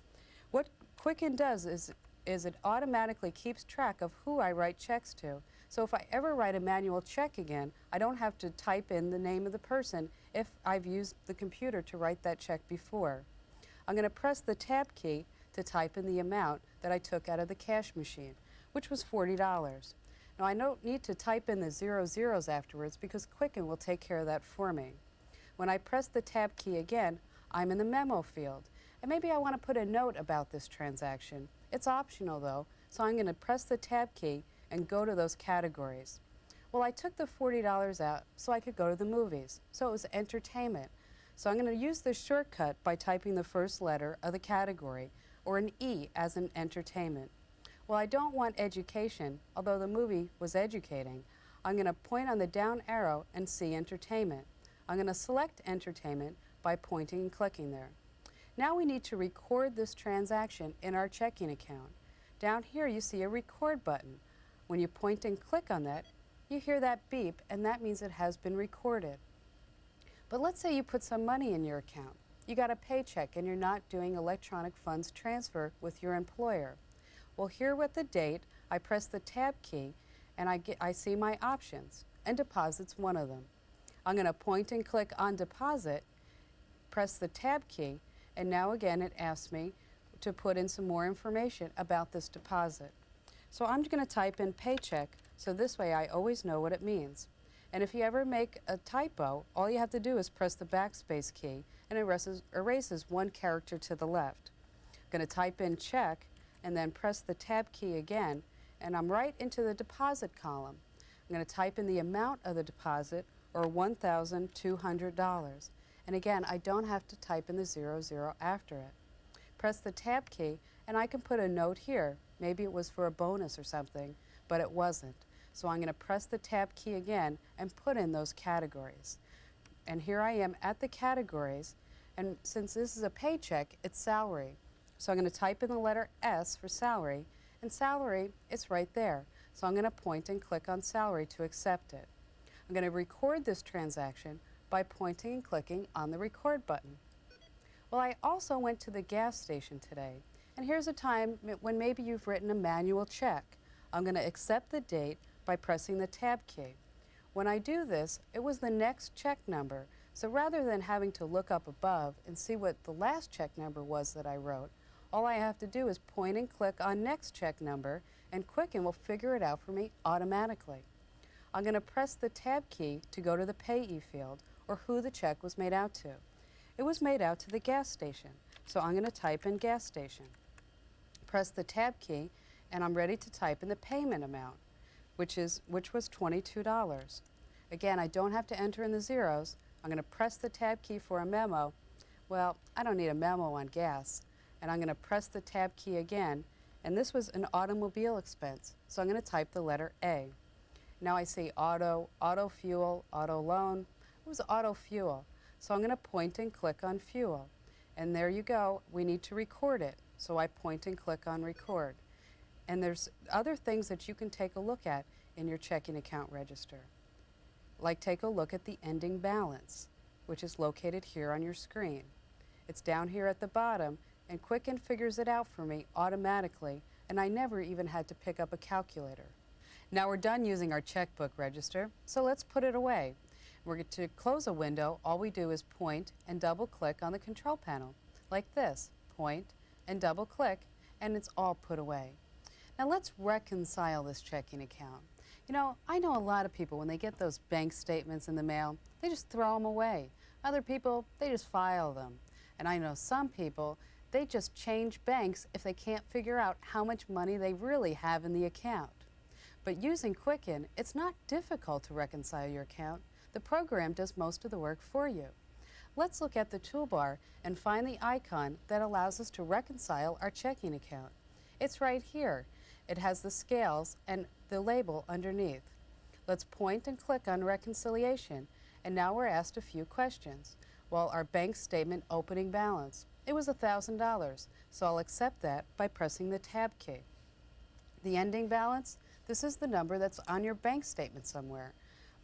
[SPEAKER 2] What Quicken does is it automatically keeps track of who I write checks to. So if I ever write a manual check again, I don't have to type in the name of the person if I've used the computer to write that check before. I'm going to press the tab key to type in the amount that I took out of the cash machine, which was $40. Now I don't need to type in the 0 zeros afterwards because Quicken will take care of that for me. When I press the tab key again, I'm in the memo field. And maybe I want to put a note about this transaction. It's optional though, so I'm going to press the tab key and go to those categories. Well, I took the $40 out so I could go to the movies, so it was entertainment. So I'm going to use this shortcut by typing the first letter of the category, or an E as in entertainment. Well, I don't want education, although the movie was educating. I'm going to point on the down arrow and see entertainment. I'm going to select entertainment by pointing and clicking there. Now we need to record this transaction in our checking account. Down here you see a record button. When you point and click on that, you hear that beep, and that means it has been recorded. But let's say you put some money in your account. You got a paycheck and you're not doing electronic funds transfer with your employer. Well, here with the date, I press the tab key and I see my options, and deposit's one of them. I'm going to point and click on deposit, press the tab key, and now again it asks me to put in some more information about this deposit. So I'm going to type in paycheck, so this way I always know what it means. And if you ever make a typo, all you have to do is press the backspace key and it erases one character to the left. I'm going to type in check and then press the tab key again, and I'm right into the deposit column. I'm going to type in the amount of the deposit, or $1,200. And again, I don't have to type in the 00 after it. Press the tab key and I can put a note here. Maybe it was for a bonus or something, but it wasn't. So I'm going to press the tab key again and put in those categories. And here I am at the categories, and since this is a paycheck, it's salary. So I'm going to type in the letter S for salary, and salary is right there. So I'm going to point and click on salary to accept it. I'm going to record this transaction by pointing and clicking on the record button. Well, I also went to the gas station today, and here's a time when maybe you've written a manual check. I'm going to accept the date by pressing the tab key. When I do this, it was the next check number, so rather than having to look up above and see what the last check number was that I wrote, all I have to do is point and click on next check number, and Quicken will figure it out for me automatically. I'm going to press the tab key to go to the payee field, or who the check was made out to. It was made out to the gas station, so I'm going to type in gas station. Press the tab key, and I'm ready to type in the payment amount, which was $22. Again, I don't have to enter in the zeros. I'm going to press the tab key for a memo. Well, I don't need a memo on gas. And I'm going to press the tab key again, and this was an automobile expense, so I'm going to type the letter A. Now I see auto, auto fuel, auto loan. It was auto fuel, so I'm going to point and click on fuel. And there you go, we need to record it, so I point and click on record. And there's other things that you can take a look at in your checking account register. Like take a look at the ending balance, which is located here on your screen. It's down here at the bottom, and Quicken figures it out for me automatically, and I never even had to pick up a calculator. Now we're done using our checkbook register, so let's put it away. To close a window, all we do is point and double click on the control panel, like this. Point and double click, and it's all put away. Now let's reconcile this checking account. You know, I know a lot of people, when they get those bank statements in the mail, they just throw them away. Other people, they just file them. And I know some people, they just change banks if they can't figure out how much money they really have in the account. But using Quicken, it's not difficult to reconcile your account. The program does most of the work for you. Let's look at the toolbar and find the icon that allows us to reconcile our checking account. It's right here. It has the scales and the label underneath. Let's point and click on reconciliation, and now we're asked a few questions. Well, our bank statement opening balance. It was $1,000, so I'll accept that by pressing the Tab key. The ending balance, this is the number that's on your bank statement somewhere.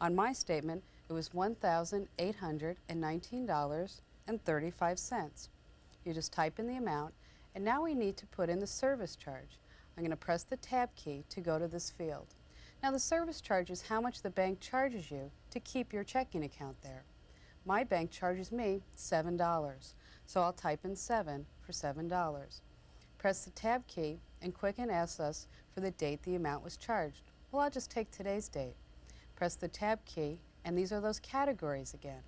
[SPEAKER 2] On my statement, it was $1,819.35. You just type in the amount, and now we need to put in the service charge. I'm going to press the Tab key to go to this field. Now the service charge is how much the bank charges you to keep your checking account there. My bank charges me $7, so I'll type in 7 for $7. Press the Tab key, and Quicken asks us for the date the amount was charged. Well, I'll just take today's date. Press the Tab key, and these are those categories again.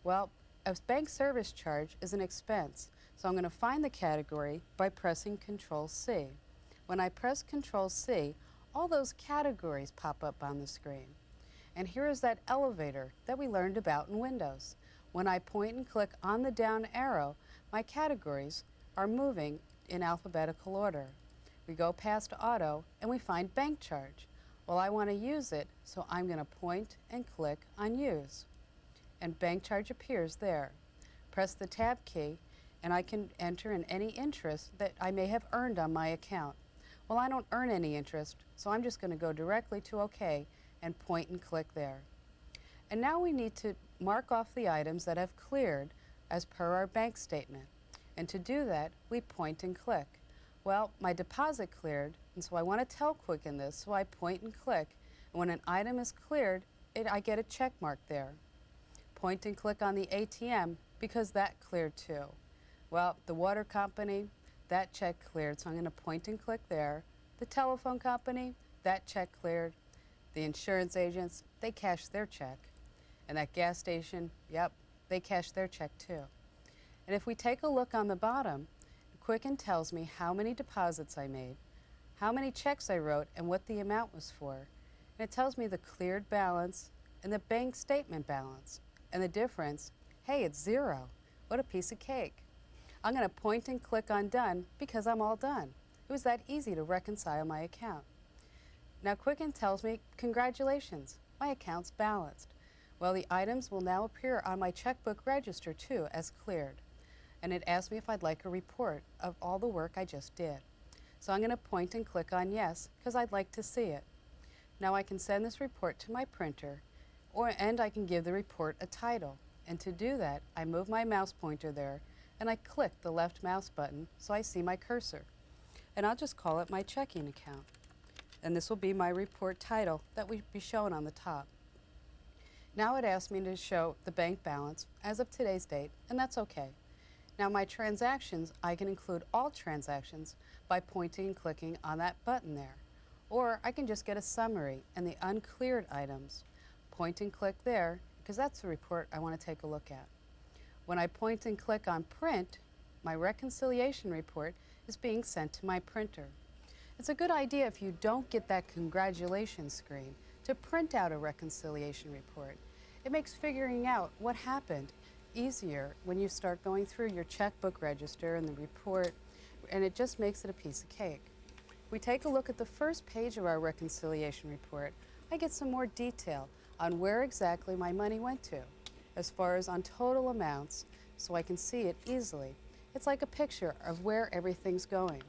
[SPEAKER 2] Well, a bank service charge is an expense, so I'm going to find the category by pressing Control-C. When I press Control-C, all those categories pop up on the screen. And here is that elevator that we learned about in Windows. When I point and click on the down arrow, my categories are moving in alphabetical order. We go past Auto, and we find Bank Charge. Well, I want to use it, so I'm going to point and click on Use. And Bank Charge appears there. Press the Tab key, and I can enter in any interest that I may have earned on my account. Well, I don't earn any interest, so I'm just going to go directly to OK and point and click there. And now we need to mark off the items that have cleared as per our bank statement. And to do that, we point and click. Well, my deposit cleared, and so I want to tell Quicken this, so I point and click. And when an item is cleared, I get a check mark there. Point and click on the ATM because that cleared too. Well, the water company, that check cleared, so I'm going to point and click there. The telephone company, that check cleared. The insurance agents, they cashed their check. And that gas station, yep, they cashed their check too. And if we take a look on the bottom, Quicken tells me how many deposits I made, how many checks I wrote, and what the amount was for. And it tells me the cleared balance and the bank statement balance. And the difference, hey, it's 0. What a piece of cake. I'm going to point and click on Done because I'm all done. It was that easy to reconcile my account. Now Quicken tells me, congratulations, my account's balanced. Well, the items will now appear on my checkbook register too as cleared. And it asks me if I'd like a report of all the work I just did. So I'm going to point and click on Yes because I'd like to see it. Now I can send this report to my printer, and I can give the report a title. And to do that, I move my mouse pointer there, and I click the left mouse button so I see my cursor. And I'll just call it my checking account. And this will be my report title that will be shown on the top. Now it asks me to show the bank balance as of today's date, and that's okay. Now my transactions, I can include all transactions by pointing and clicking on that button there. Or I can just get a summary and the uncleared items. Point and click there, because that's the report I want to take a look at. When I point and click on Print, my reconciliation report is being sent to my printer. It's a good idea if you don't get that congratulations screen to print out a reconciliation report. It makes figuring out what happened easier when you start going through your checkbook register and the report, and it just makes it a piece of cake. We take a look at the first page of our reconciliation report. I get some more detail on where exactly my money went to, as far as on total amounts, so I can see it easily. It's like a picture of where everything's going.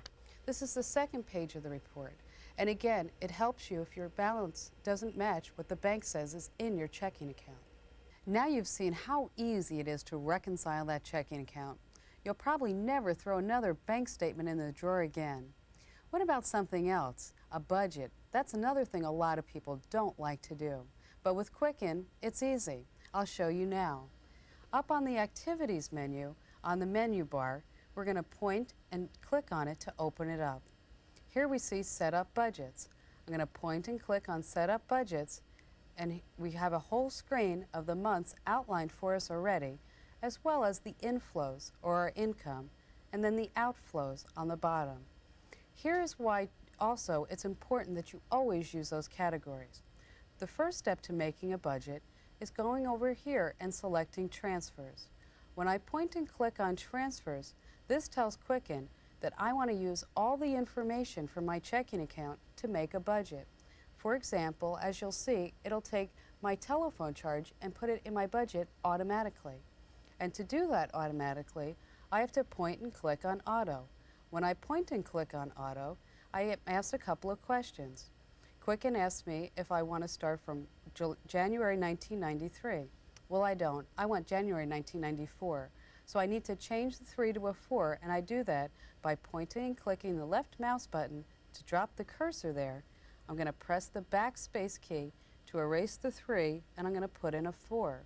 [SPEAKER 2] This is the second page of the report, and again, it helps you if your balance doesn't match what the bank says is in your checking account. Now you've seen how easy it is to reconcile that checking account. You'll probably never throw another bank statement in the drawer again. What about something else? A budget. That's another thing a lot of people don't like to do. But with Quicken, it's easy. I'll show you now. Up on the Activities menu, on the menu bar, we're going to point and click on it to open it up. Here we see Set Up Budgets. I'm going to point and click on Set Up Budgets, and we have a whole screen of the months outlined for us already, as well as the inflows, or our income, and then the outflows on the bottom. Here is why also it's important that you always use those categories. The first step to making a budget is going over here and selecting transfers. When I point and click on transfers, this tells Quicken that I want to use all the information from my checking account to make a budget. For example, as you'll see, it'll take my telephone charge and put it in my budget automatically. And to do that automatically, I have to point and click on Auto. When I point and click on Auto, I am asked a couple of questions. Quicken asks me if I want to start from January 1993. Well, I don't. I want January 1994. So I need to change the 3 to a 4, and I do that by pointing and clicking the left mouse button to drop the cursor there. I'm going to press the backspace key to erase the 3, and I'm going to put in a 4.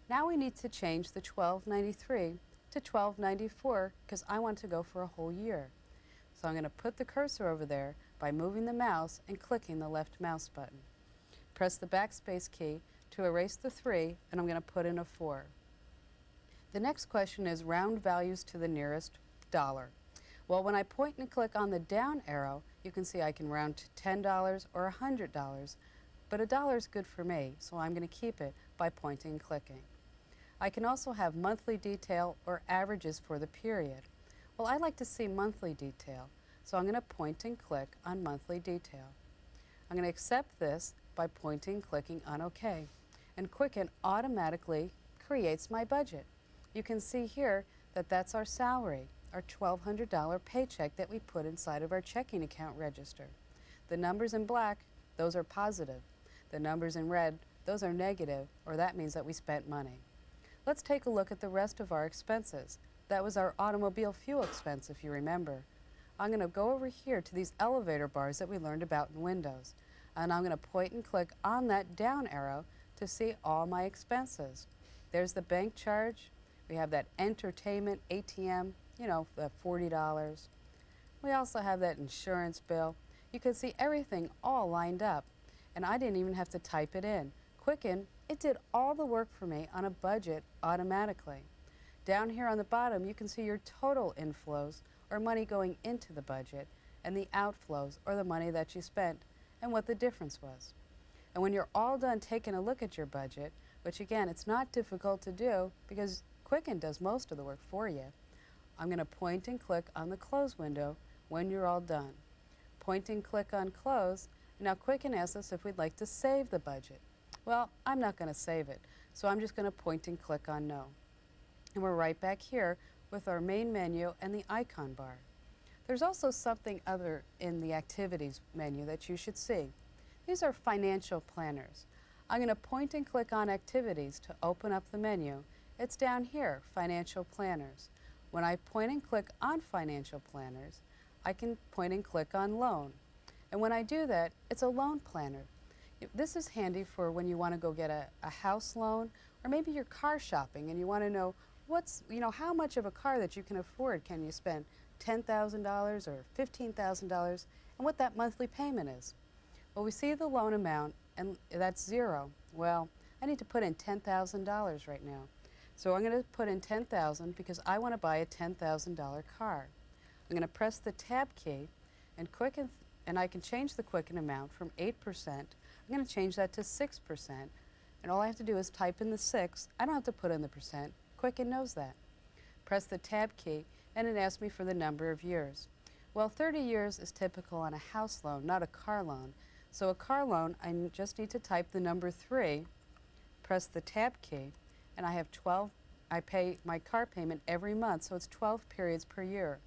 [SPEAKER 2] Now we need to change the 1293 to 1294 because I want to go for a whole year. So I'm going to put the cursor over there by moving the mouse and clicking the left mouse button. Press the backspace key to erase the 3, and I'm going to put in a 4. The next question is round values to the nearest dollar. Well, when I point and click on the down arrow, you can see I can round to $10 or $100, but a dollar is good for me, so I'm going to keep it by pointing and clicking. I can also have monthly detail or averages for the period. Well, I like to see monthly detail, so I'm going to point and click on monthly detail. I'm going to accept this by pointing and clicking on OK, and Quicken automatically creates my budget. You can see here that that's our salary, our $1,200 paycheck that we put inside of our checking account register. The numbers in black, those are positive. The numbers in red, those are negative, or that means that we spent money. Let's take a look at the rest of our expenses. That was our automobile fuel expense, if you remember. I'm going to go over here to these elevator bars that we learned about in Windows, and I'm going to point and click on that down arrow to see all my expenses. There's the bank charge. We have that entertainment ATM, you know, the $40. We also have that insurance bill. You can see everything all lined up, and I didn't even have to type it in. Quicken, it did all the work for me on a budget automatically. Down here on the bottom, you can see your total inflows, or money going into the budget, and the outflows, or the money that you spent, and what the difference was. And when you're all done taking a look at your budget, which again, it's not difficult to do because Quicken does most of the work for you, I'm going to point and click on the Close window when you're all done. Point and click on Close. Now Quicken asks us if we'd like to save the budget. Well, I'm not going to save it, so I'm just going to point and click on No. And we're right back here with our main menu and the icon bar. There's also something other in the Activities menu that you should see. These are financial planners. I'm going to point and click on Activities to open up the menu. It's down here, Financial Planners. When I point and click on Financial Planners, I can point and click on Loan. And when I do that, it's a loan planner. This is handy for when you want to go get a house loan, or maybe you're car shopping and you want to know how much of a car that you can afford. Can you spend $10,000 or $15,000, and what that monthly payment is. Well, we see the loan amount, and that's 0. Well, I need to put in $10,000 right now. So I'm going to put in $10,000 because I want to buy a $10,000 car. I'm going to press the Tab key, and Quicken, and I can change the Quicken amount from 8%. I'm going to change that to 6%. And all I have to do is type in the 6. I don't have to put in the percent. Quicken knows that. Press the Tab key, and it asks me for the number of years. Well, 30 years is typical on a house loan, not a car loan. So a car loan, I just need to type the number 3, press the Tab key, and I have 12. I pay my car payment every month, so it's 12 periods per year.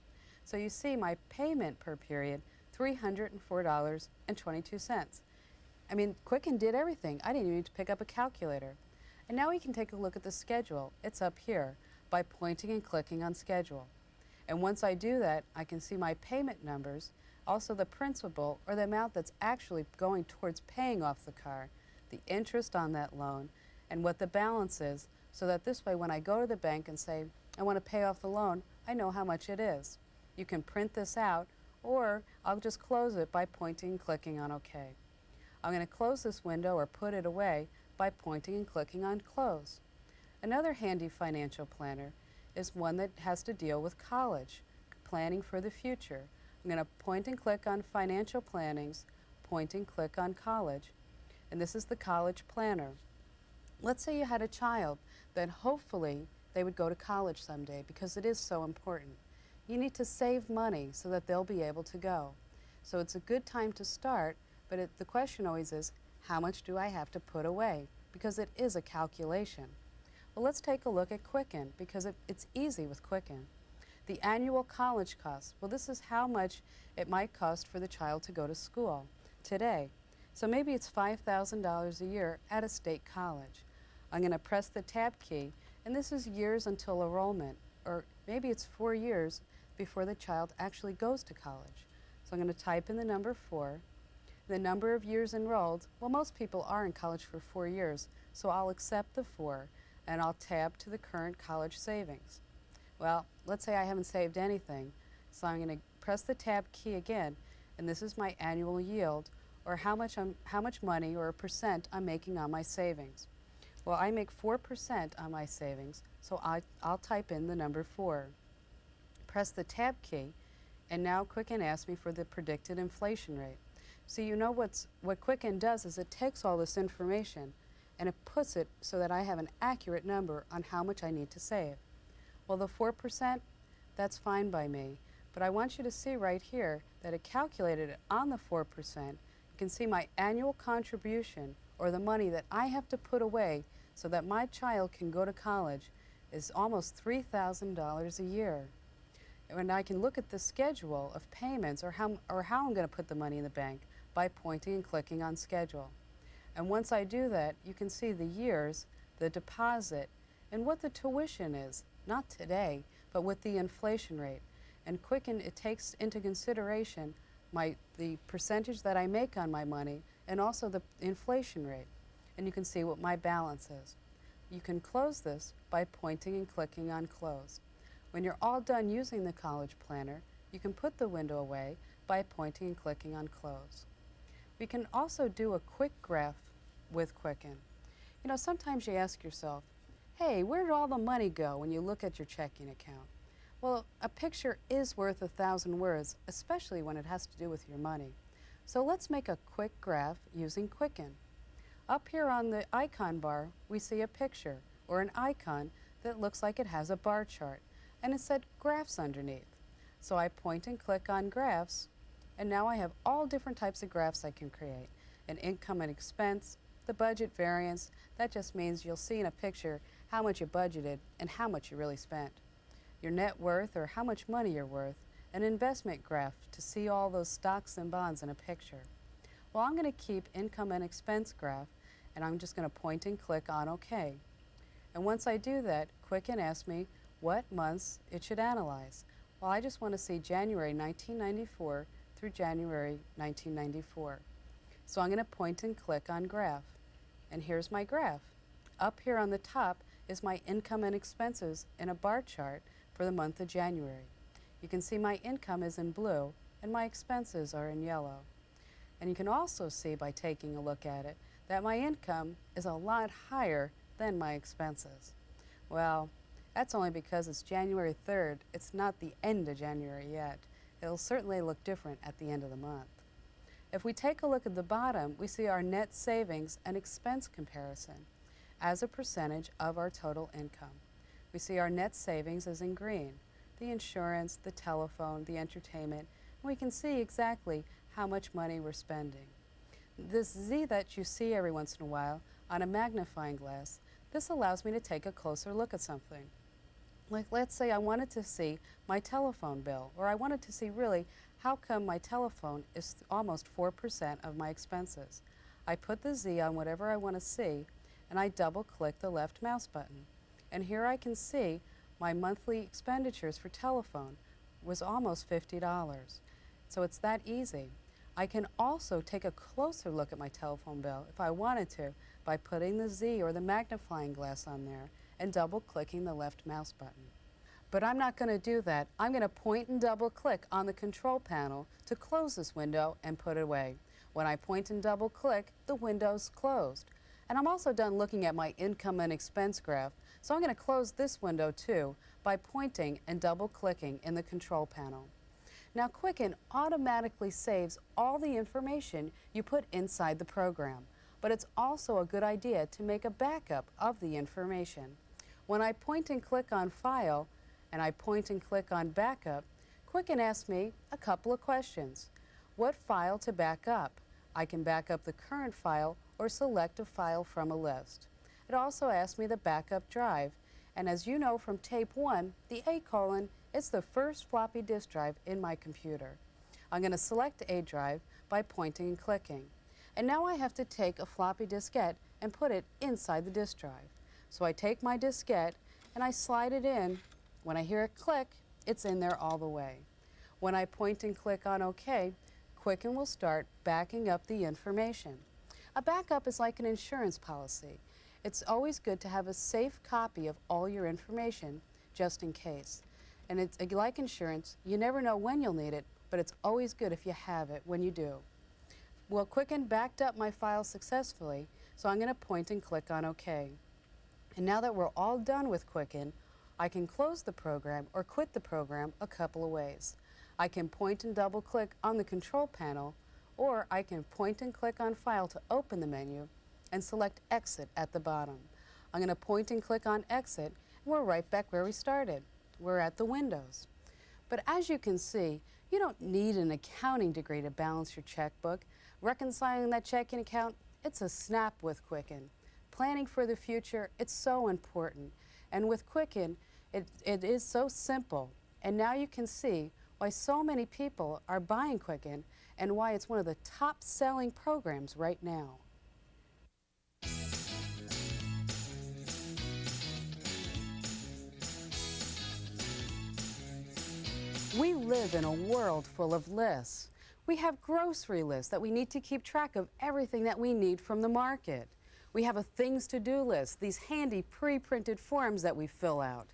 [SPEAKER 2] So you see my payment per period, $304.22. I mean, Quicken did everything. I didn't even need to pick up a calculator. And now we can take a look at the schedule. It's up here by pointing and clicking on Schedule. And once I do that, I can see my payment numbers, also the principal, or the amount that's actually going towards paying off the car, the interest on that loan, and what the balance is, so that this way when I go to the bank and say, I want to pay off the loan, I know how much it is. You can print this out, or I'll just close it by pointing and clicking on OK. I'm going to close this window or put it away by pointing and clicking on Close. Another handy financial planner is one that has to deal with college, planning for the future. I'm going to point and click on Financial Plannings, point and click on College, and this is the College Planner. Let's say you had a child that hopefully they would go to college someday because it is so important. You need to save money so that they'll be able to go. So it's a good time to start, but the question always is, how much do I have to put away? Because it is a calculation. Well, let's take a look at Quicken because it's easy with Quicken. The annual college cost, well, this is how much it might cost for the child to go to school today. So maybe it's $5,000 a year at a state college. I'm going to press the tab key, and this is years until enrollment, or maybe it's 4 years before the child actually goes to college. So I'm going to type in the number 4, the number of years enrolled. Well, most people are in college for 4 years, so I'll accept the 4, and I'll tab to the current college savings. Well, let's say I haven't saved anything, so I'm going to press the tab key again, and this is my annual yield, or how much money or a percent I'm making on my savings. Well, I make 4% on my savings, so I'll type in the number 4. Press the tab key, and now Quicken asks me for the predicted inflation rate. So you know what Quicken does is it takes all this information and it puts it so that I have an accurate number on how much I need to save. Well, the 4%, that's fine by me, but I want you to see right here that it calculated it on the 4%. You can see my annual contribution, or the money that I have to put away so that my child can go to college, is almost $3,000 a year. And I can look at the schedule of payments or how I'm going to put the money in the bank by pointing and clicking on schedule. And once I do that, you can see the years, the deposit, and what the tuition is, not today, but with the inflation rate. And Quicken, it takes into consideration the percentage that I make on my money and also the inflation rate. And you can see what my balance is. You can close this by pointing and clicking on close. When you're all done using the college planner, you can put the window away by pointing and clicking on close. We can also do a quick graph with Quicken. You know, sometimes you ask yourself, hey, where did all the money go when you look at your checking account? Well, a picture is worth 1,000 words, especially when it has to do with your money. So let's make a quick graph using Quicken. Up here on the icon bar, we see a picture or an icon that looks like it has a bar chart, and it said graphs underneath. So I point and click on graphs, and now I have all different types of graphs I can create. An income and expense, the budget variance, that just means you'll see in a picture how much you budgeted and how much you really spent. Your net worth, or how much money you're worth, an investment graph to see all those stocks and bonds in a picture. Well, I'm going to keep income and expense graph, and I'm just going to point and click on OK. And once I do that, Quicken asks me what months it should analyze. Well, I just want to see January 1994 through January 1994. So I'm going to point and click on graph. And here's my graph. Up here on the top is my income and expenses in a bar chart for the month of January. You can see my income is in blue and my expenses are in yellow. And you can also see by taking a look at it that my income is a lot higher than my expenses. Well, that's only because it's January 3rd. It's not the end of January yet. It'll certainly look different at the end of the month. If we take a look at the bottom, we see our net savings and expense comparison as a percentage of our total income. We see our net savings is in green, the insurance, the telephone, the entertainment, and we can see exactly how much money we're spending. This Z that you see every once in a while on a magnifying glass, this allows me to take a closer look at something. Like, let's say I wanted to see my telephone bill, or I wanted to see really how come my telephone is almost 4% of my expenses. I put the Z on whatever I want to see, and I double-click the left mouse button. And here I can see my monthly expenditures for telephone was almost $50. So it's that easy. I can also take a closer look at my telephone bill if I wanted to by putting the Z or the magnifying glass on there and double-clicking the left mouse button. But I'm not going to do that. I'm going to point and double-click on the control panel to close this window and put it away. When I point and double-click, the window's closed. And I'm also done looking at my income and expense graph, so I'm going to close this window too by pointing and double-clicking in the control panel. Now Quicken automatically saves all the information you put inside the program. but it's also a good idea to make a backup of the information. When I point and click on File and I point and click on Backup, Quicken asks me a couple of questions. What file to back up? I can back up the current file or select a file from a list. It also asks me the backup drive, and as you know from tape 1, the A colon is the first floppy disk drive in my computer. I'm going to select A drive by pointing and clicking. And now I have to take a floppy diskette and put it inside the disk drive. So I take my diskette and I slide it in. When I hear it click, it's in there all the way. When I point and click on OK, Quicken will start backing up the information. A backup is like an insurance policy. It's always good to have a safe copy of all your information, just in case. And it's like insurance, you never know when you'll need it, but it's always good if you have it when you do. Well, Quicken backed up my file successfully, so I'm going to point and click on OK. And now that we're all done with Quicken, I can close the program or quit the program a couple of ways. I can point and double click on the control panel, or I can point and click on File to open the menu and select Exit at the bottom. I'm going to point and click on Exit, and we're right back where we started. We're at the Windows. But as you can see, you don't need an accounting degree to balance your checkbook. Reconciling that checking account, it's a snap with Quicken. Planning for the future, it's so important. And with Quicken, it is so simple. And now you can see why so many people are buying Quicken and why it's one of the top-selling programs right now. We live in a world full of lists. We have grocery lists that we need to keep track of everything that we need from the market. We have a things to do list, these handy pre-printed forms that we fill out.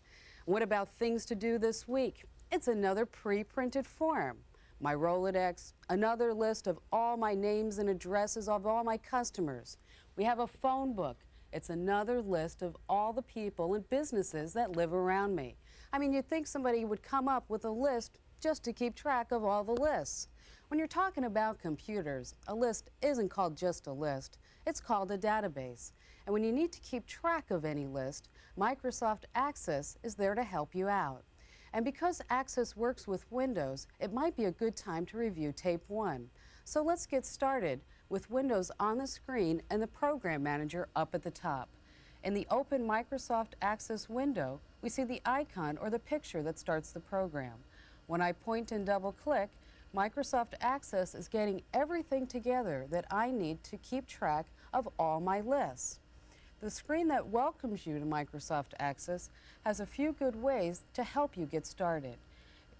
[SPEAKER 2] What about things to do this week? It's another pre-printed form. My Rolodex, another list of all my names and addresses of all my customers. We have a phone book. It's another list of all the people and businesses that live around me. I mean, you'd think somebody would come up with a list just to keep track of all the lists. When you're talking about computers, a list isn't called just a list. It's called a database. And when you need to keep track of any list, Microsoft Access is there to help you out. And because Access works with Windows, it might be a good time to review Tape 1. So let's get started with Windows on the screen and the Program Manager up at the top. In the Open Microsoft Access window, we see the icon or the picture that starts the program. When I point and double click, Microsoft Access is getting everything together that I need to keep track of all my lists. The screen that welcomes you to Microsoft Access has a few good ways to help you get started.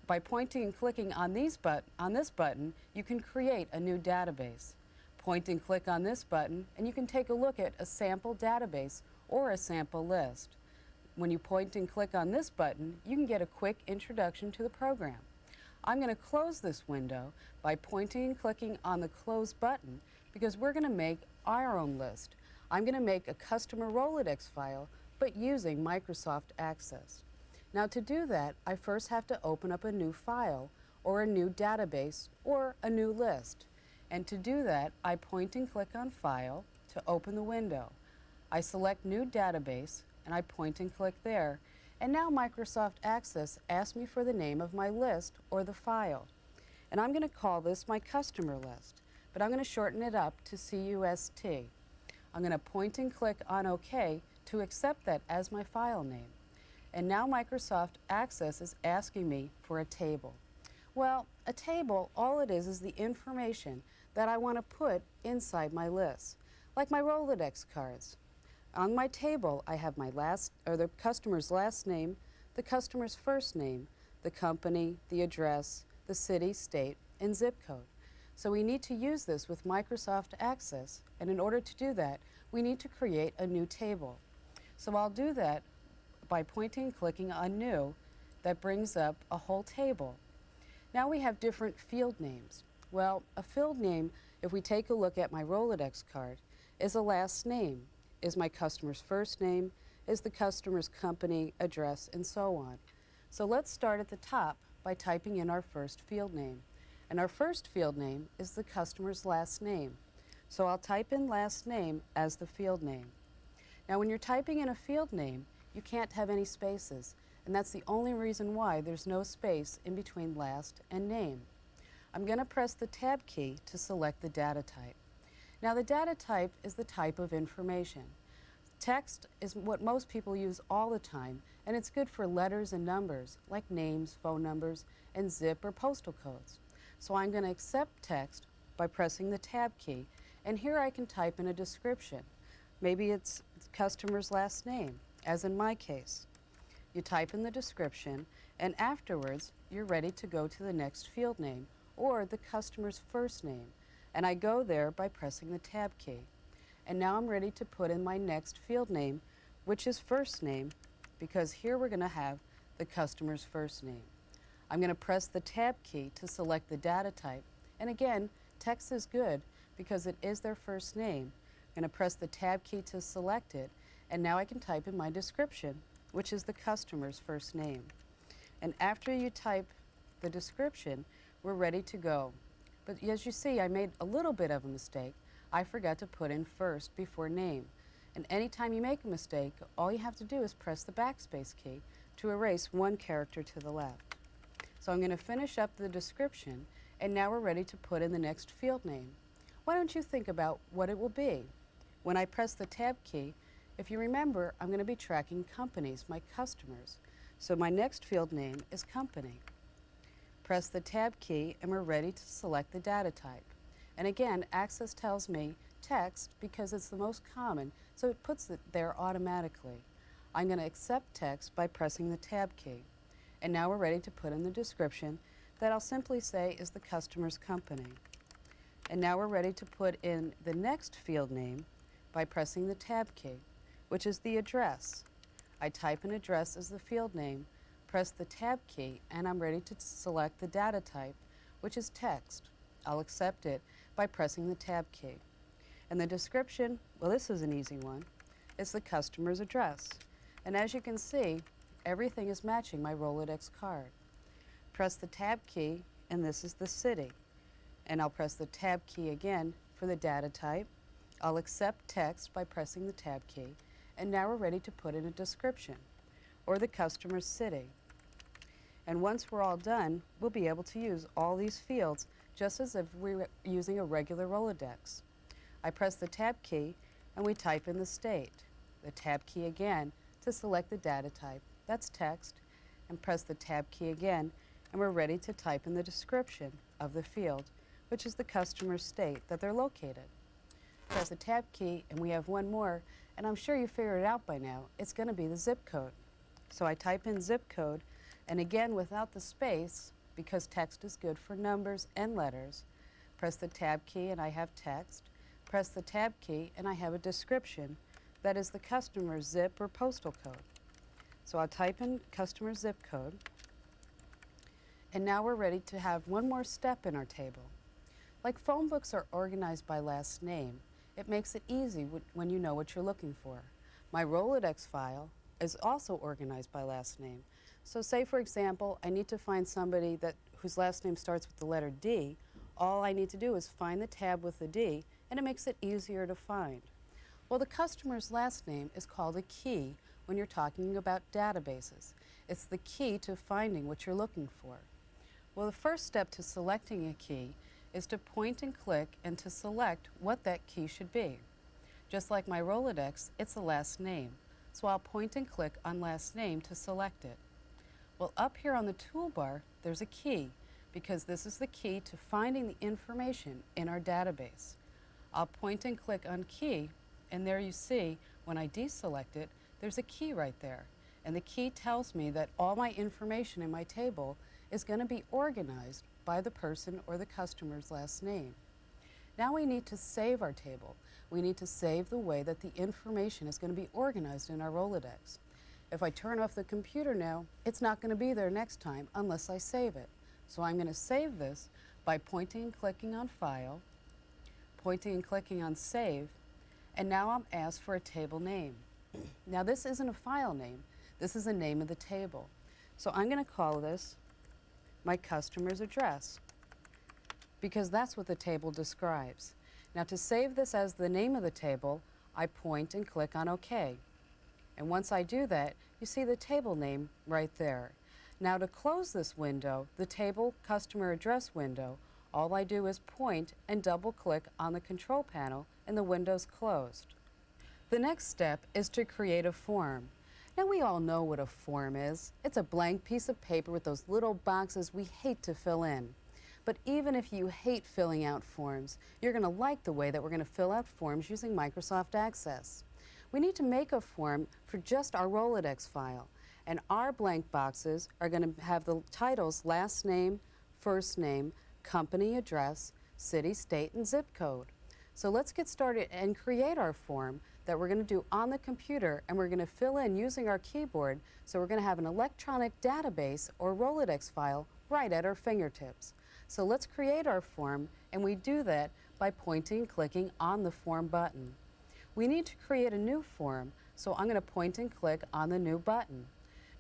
[SPEAKER 2] By pointing and clicking on this button, you can create a new database. Point and click on this button, and you can take a look at a sample database or a sample list. When you point and click on this button, you can get a quick introduction to the program. I'm going to close this window by pointing and clicking on the Close button because we're going to make our own list. I'm going to make a customer Rolodex file, but using Microsoft Access. Now to do that, I first have to open up a new file or a new database or a new list. And to do that, I point and click on File to open the window. I select New Database and I point and click there. And now Microsoft Access asks me for the name of my list or the file. And I'm going to call this my customer list, but I'm going to shorten it up to CUST. I'm going to point and click on OK to accept that as my file name. And now Microsoft Access is asking me for a table. Well, a table, all it is the information that I want to put inside my list, like my Rolodex cards. On my table, I have the customer's last name, the customer's first name, the company, the address, the city, state, and zip code. So we need to use this with Microsoft Access, and in order to do that, we need to create a new table. So I'll do that by pointing and clicking on New. That brings up a whole table. Now we have different field names. Well, a field name, if we take a look at my Rolodex card, is a last name, is my customer's first name, is the customer's company, address, and so on. So let's start at the top by typing in our first field name. And our first field name is the customer's last name. So I'll type in last name as the field name. Now when you're typing in a field name, you can't have any spaces, and that's the only reason why there's no space in between last and name. I'm going to press the Tab key to select the data type. Now the data type is the type of information. Text is what most people use all the time, and it's good for letters and numbers, like names, phone numbers, and zip or postal codes. So I'm going to accept text by pressing the Tab key, and here I can type in a description. Maybe it's customer's last name, as in my case. You type in the description, and afterwards, you're ready to go to the next field name, or the customer's first name. And I go there by pressing the Tab key. And now I'm ready to put in my next field name, which is first name, because here we're going to have the customer's first name. I'm going to press the Tab key to select the data type. And again, text is good because it is their first name. I'm going to press the Tab key to select it, and now I can type in my description, which is the customer's first name. And after you type the description, we're ready to go. But as you see, I made a little bit of a mistake. I forgot to put in first before name. And anytime you make a mistake, all you have to do is press the backspace key to erase one character to the left. So I'm going to finish up the description, and now we're ready to put in the next field name. Why don't you think about what it will be? When I press the Tab key, if you remember, I'm going to be tracking companies, my customers. So my next field name is company. Press the Tab key, and we're ready to select the data type. And again, Access tells me text because it's the most common, so it puts it there automatically. I'm going to accept text by pressing the Tab key. And now we're ready to put in the description that I'll simply say is the customer's company. And now we're ready to put in the next field name by pressing the Tab key, which is the address. I type in address as the field name, press the Tab key, and I'm ready to select the data type, which is text. I'll accept it by pressing the Tab key. And the description, well, this is an easy one. It's the customer's address. And as you can see, everything is matching my Rolodex card. Press the Tab key, and this is the city. And I'll press the Tab key again for the data type. I'll accept text by pressing the Tab key, and now we're ready to put in a description, or the customer's city. And once we're all done, we'll be able to use all these fields just as if we were using a regular Rolodex. I press the Tab key, and we type in the state. The Tab key again to select the data type, that's text, and press the Tab key again, and we're ready to type in the description of the field, which is the customer's state that they're located. Press the Tab key, and we have one more, and I'm sure you figured it out by now. It's going to be the zip code. So I type in zip code, and again without the space, because text is good for numbers and letters, press the Tab key and I have text, press the Tab key and I have a description that is the customer's zip or postal code. So I'll type in customer zip code, and now we're ready to have one more step in our table. Like phone books are organized by last name, it makes it easy when you know what you're looking for. My Rolodex file is also organized by last name. So say, for example, I need to find somebody whose last name starts with the letter D. All I need to do is find the tab with the D, and it makes it easier to find. Well, the customer's last name is called a key when you're talking about databases. It's the key to finding what you're looking for. Well, the first step to selecting a key is to point and click and to select what that key should be. Just like my Rolodex, it's a last name. So I'll point and click on last name to select it. Well, up here on the toolbar, there's a key, because this is the key to finding the information in our database. I'll point and click on key, and there you see, when I deselect it, there's a key right there. And the key tells me that all my information in my table is going to be organized by the person or the customer's last name. Now we need to save our table. We need to save the way that the information is going to be organized in our Rolodex. If I turn off the computer now, it's not going to be there next time unless I save it. So I'm going to save this by pointing and clicking on File, pointing and clicking on Save, and now I'm asked for a table name. Now this isn't a file name, this is a name of the table. So I'm going to call this my customer's address, because that's what the table describes. Now to save this as the name of the table, I point and click on OK. And once I do that, you see the table name right there. Now to close this window, the table customer address window, all I do is point and double click on the control panel and the window's closed. The next step is to create a form. Now we all know what a form is. It's a blank piece of paper with those little boxes we hate to fill in. But even if you hate filling out forms, you're going to like the way that we're going to fill out forms using Microsoft Access. We need to make a form for just our Rolodex file, and our blank boxes are going to have the titles last name, first name, company address, city, state, and zip code. So let's get started and create our form that we're going to do on the computer, and we're going to fill in using our keyboard, so we're going to have an electronic database or Rolodex file right at our fingertips. So let's create our form, and we do that by pointing and clicking on the form button. We need to create a new form, so I'm going to point and click on the new button.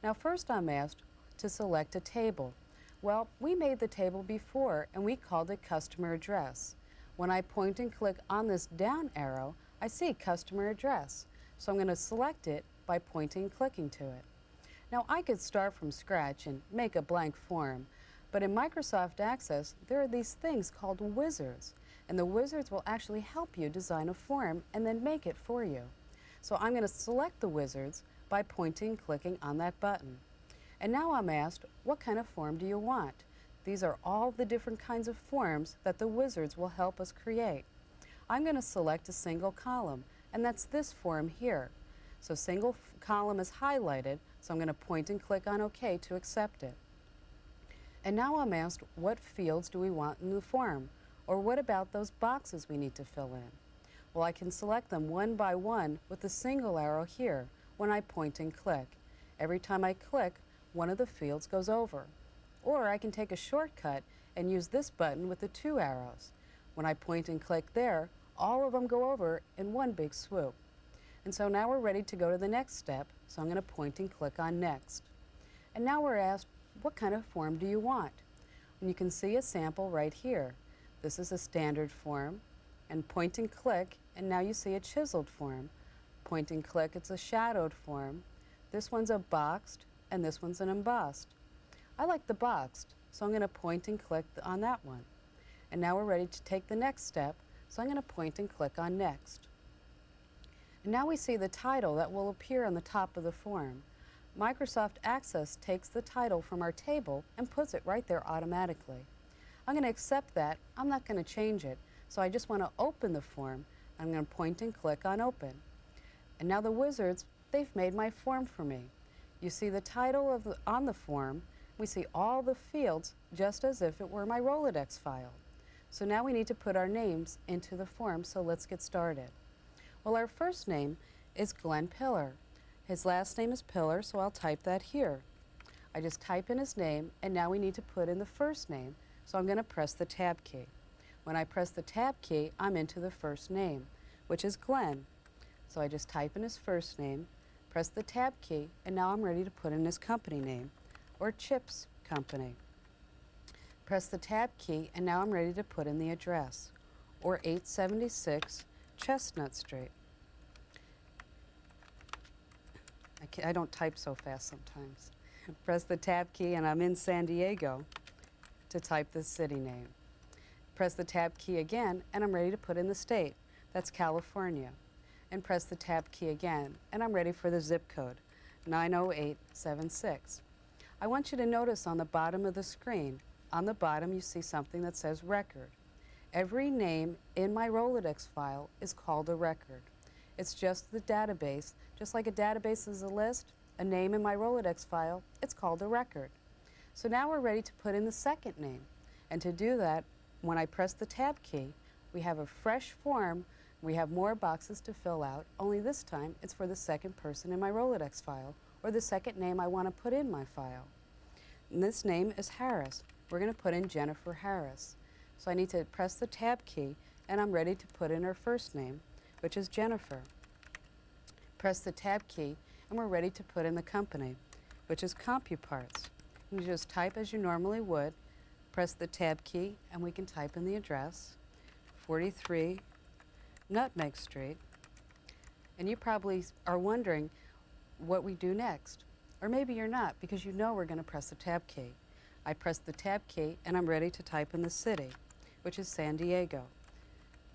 [SPEAKER 2] Now first I'm asked to select a table. Well, we made the table before and we called it customer address. When I point and click on this down arrow, I see customer address. So I'm going to select it by pointing and clicking to it. Now I could start from scratch and make a blank form, but in Microsoft Access there are these things called wizards, and the wizards will actually help you design a form and then make it for you. So I'm going to select the wizards by pointing and clicking on that button. And now I'm asked, what kind of form do you want? These are all the different kinds of forms that the wizards will help us create. I'm going to select a single column, and that's this form here. So single column is highlighted, so I'm going to point and click on OK to accept it. And now I'm asked, what fields do we want in the form? Or what about those boxes we need to fill in? Well, I can select them one by one with the single arrow here when I point and click. Every time I click, one of the fields goes over. Or I can take a shortcut and use this button with the two arrows. When I point and click there, all of them go over in one big swoop. And so now we're ready to go to the next step, so I'm going to point and click on Next. And now we're asked, what kind of form do you want? And you can see a sample right here. This is a standard form, and point and click, and now you see a chiseled form. Point and click, it's a shadowed form. This one's a boxed, and this one's an embossed. I like the boxed, so I'm going to point and click on that one. And now we're ready to take the next step, so I'm going to point and click on Next. And now we see the title that will appear on the top of the form. Microsoft Access takes the title from our table and puts it right there automatically. I'm going to accept that. I'm not going to change it, so I just want to open the form. I'm going to point and click on Open. And now the wizards, they've made my form for me. You see the title on the form. We see all the fields just as if it were my Rolodex file. So now we need to put our names into the form, so let's get started. Well, our first name is Glenn Pillar. His last name is Pillar, so I'll type that here. I just type in his name, and now we need to put in the first name, so I'm going to press the Tab key. When I press the Tab key, I'm into the first name, which is Glenn. So I just type in his first name, press the Tab key, and now I'm ready to put in his company name, or Chips Company. Press the Tab key, and now I'm ready to put in the address, or 876 Chestnut Street. I don't type so fast sometimes. Press the Tab key, and I'm in San Diego to type the city name. Press the Tab key again, and I'm ready to put in the state. That's California. And press the Tab key again, and I'm ready for the zip code, 90876. I want you to notice on the bottom of the screen, on the bottom you see something that says record. Every name in my Rolodex file is called a record. It's just the database. Just like a database is a list, a name in my Rolodex file, it's called a record. So now we're ready to put in the second name. And to do that, when I press the Tab key, we have a fresh form. We have more boxes to fill out, only this time it's for the second person in my Rolodex file, or the second name I want to put in my file. And this name is Harris. We're going to put in Jennifer Harris. So I need to press the Tab key, and I'm ready to put in her first name, which is Jennifer. Press the Tab key, and we're ready to put in the company, which is CompuParts. You just type as you normally would, press the Tab key, and we can type in the address, 43 Nutmeg Street. And you probably are wondering what we do next. Or maybe you're not, because you know we're going to press the Tab key. I press the Tab key and I'm ready to type in the city, which is San Diego.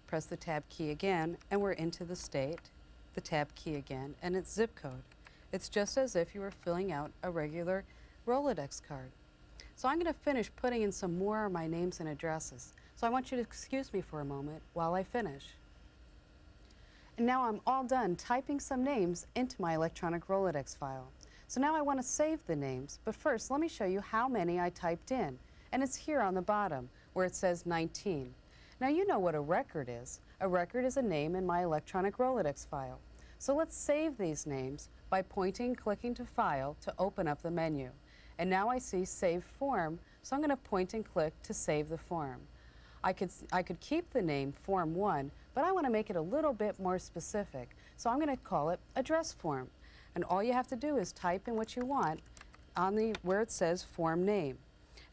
[SPEAKER 2] Press the Tab key again and we're into the state, the Tab key again, and it's zip code. It's just as if you were filling out a regular Rolodex card. So I'm going to finish putting in some more of my names and addresses. So I want you to excuse me for a moment while I finish. And now I'm all done typing some names into my electronic Rolodex file. So now I want to save the names, but first let me show you how many I typed in. And it's here on the bottom where it says 19. Now you know what a record is. A record is a name in my electronic Rolodex file. So let's save these names by pointing and clicking to File to open up the menu. And now I see Save Form, so I'm going to point and click to save the form. I could keep the name Form 1, but I want to make it a little bit more specific, so I'm going to call it Address Form. And all you have to do is type in what you want on where it says Form Name.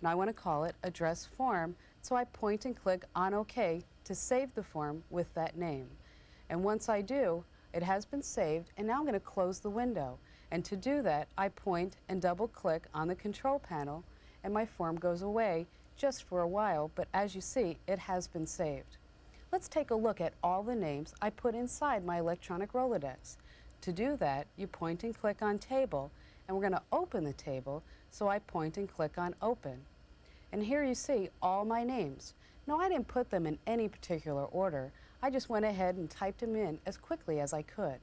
[SPEAKER 2] And I want to call it Address Form, so I point and click on OK to save the form with that name. And once I do, it has been saved, and now I'm going to close the window. And to do that, I point and double click on the control panel, and my form goes away just for a while, but as you see, it has been saved. Let's take a look at all the names I put inside my electronic Rolodex. To do that, you point and click on Table, and we're going to open the table, so I point and click on Open. And here you see all my names. Now, I didn't put them in any particular order. I just went ahead and typed them in as quickly as I could.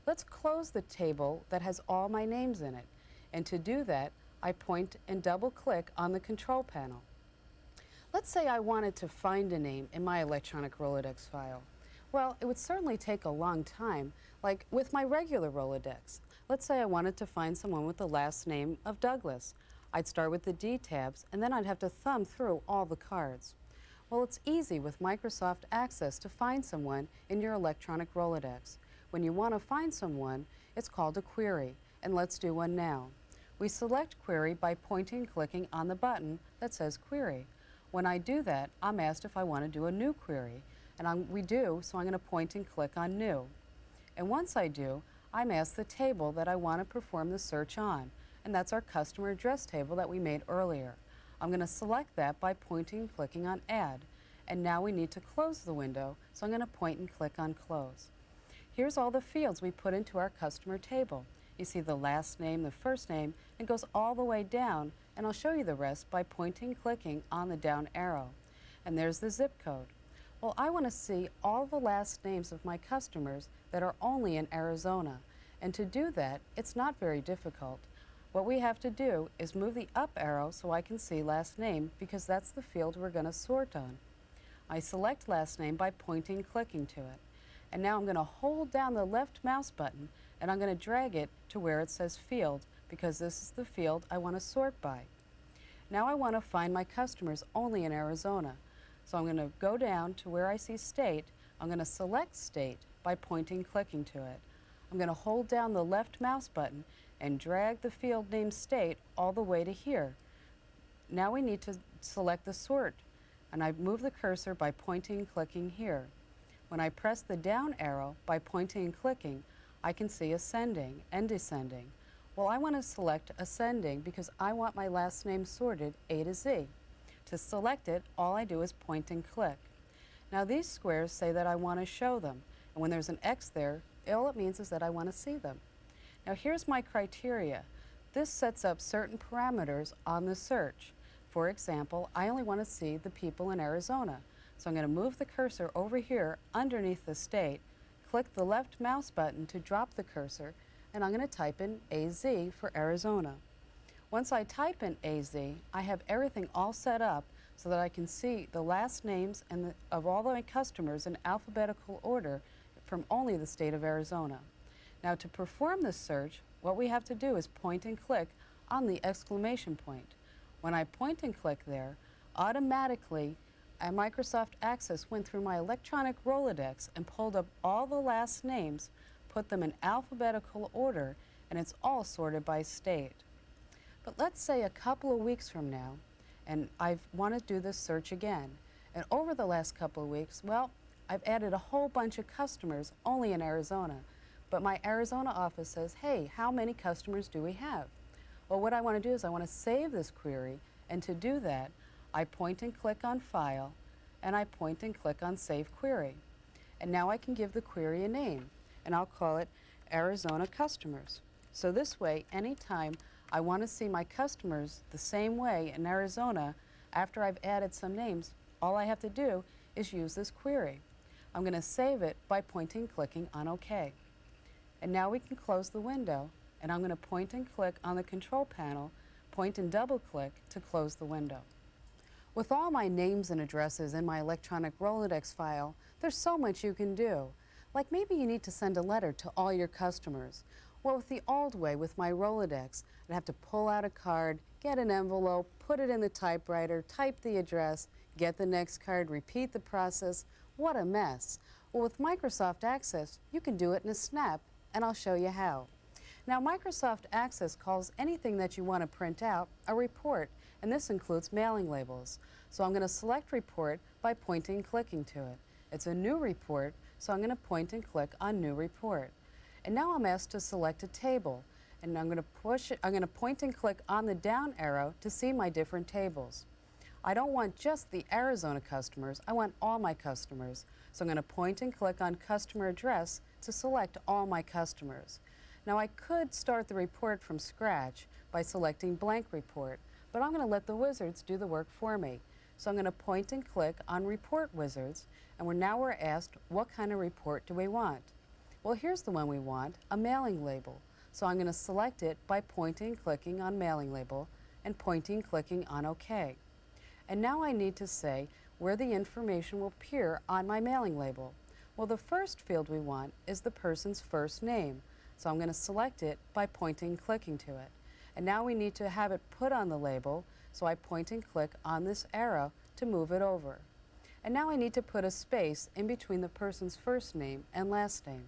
[SPEAKER 2] Let's close the table that has all my names in it. And to do that, I point and double click on the control panel. Let's say I wanted to find a name in my electronic Rolodex file. Well, it would certainly take a long time, like with my regular Rolodex. Let's say I wanted to find someone with the last name of Douglas. I'd start with the D tabs, and then I'd have to thumb through all the cards. Well, it's easy with Microsoft Access to find someone in your electronic Rolodex. When you want to find someone, it's called a query, and let's do one now. We select Query by pointing and clicking on the button that says Query. When I do that, I'm asked if I want to do a new query, and we do, so I'm going to point and click on New. And once I do, I'm asked the table that I want to perform the search on, and that's our customer address table that we made earlier. I'm going to select that by pointing and clicking on Add, and now we need to close the window, so I'm going to point and click on Close. Here's all the fields we put into our customer table. You see the last name, the first name, and it goes all the way down, and I'll show you the rest by pointing and clicking on the down arrow. And there's the zip code. Well, I want to see all the last names of my customers that are only in Arizona. And to do that, it's not very difficult. What we have to do is move the up arrow so I can see last name, because that's the field we're going to sort on. I select last name by pointing and clicking to it. And now I'm going to hold down the left mouse button, and I'm going to drag it to where it says Field, because this is the field I want to sort by. Now I want to find my customers only in Arizona. So I'm going to go down to where I see State. I'm going to select State by pointing and clicking to it. I'm going to hold down the left mouse button and drag the field named State all the way to here. Now we need to select the sort, and I move the cursor by pointing and clicking here. When I press the down arrow by pointing and clicking, I can see ascending and descending. Well, I want to select ascending because I want my last name sorted A to Z. To select it, all I do is point and click. Now these squares say that I want to show them, and when there's an X there, all it means is that I want to see them. Now here's my criteria. This sets up certain parameters on the search. For example, I only want to see the people in Arizona. So I'm going to move the cursor over here underneath the state, click the left mouse button to drop the cursor, and I'm going to type in AZ for Arizona. Once I type in AZ, I have everything all set up so that I can see the last names of all my customers in alphabetical order from only the state of Arizona. Now to perform this search, what we have to do is point and click on the exclamation point. When I point and click there, automatically Microsoft Access went through my electronic Rolodex and pulled up all the last names, put them in alphabetical order, and it's all sorted by state. But let's say a couple of weeks from now, and I want to do this search again. And over the last couple of weeks, well, I've added a whole bunch of customers only in Arizona, but my Arizona office says, hey, how many customers do we have? Well, what I want to do is I want to save this query, and to do that, I point and click on File, and I point and click on Save Query. And now I can give the query a name, and I'll call it Arizona Customers. So this way, anytime I want to see my customers the same way in Arizona, after I've added some names, all I have to do is use this query. I'm going to save it by pointing and clicking on OK. And now we can close the window, and I'm going to point and click on the control panel, point and double click to close the window. With all my names and addresses in my electronic Rolodex file, there's so much you can do. Like maybe you need to send a letter to all your customers. Well, with the old way, with my Rolodex, I'd have to pull out a card, get an envelope, put it in the typewriter, type the address, get the next card, repeat the process. What a mess. Well, with Microsoft Access, you can do it in a snap, and I'll show you how. Now, Microsoft Access calls anything that you want to print out a report, and this includes mailing labels. So I'm going to select Report by pointing and clicking to it. It's a new report, so I'm going to point and click on New Report. And now I'm asked to select a table, and I'm going to point and click on the down arrow to see my different tables. I don't want just the Arizona customers, I want all my customers. So I'm going to point and click on Customer Address to select all my customers. Now I could start the report from scratch by selecting Blank Report, but I'm going to let the wizards do the work for me. So I'm going to point and click on Report Wizards, and now we're asked what kind of report do we want. Well, here's the one we want, a mailing label. So I'm going to select it by pointing and clicking on Mailing Label and pointing and clicking on OK. And now I need to say where the information will appear on my mailing label. Well, the first field we want is the person's first name. So I'm going to select it by pointing and clicking to it. And now we need to have it put on the label, so I point and click on this arrow to move it over. And now I need to put a space in between the person's first name and last name.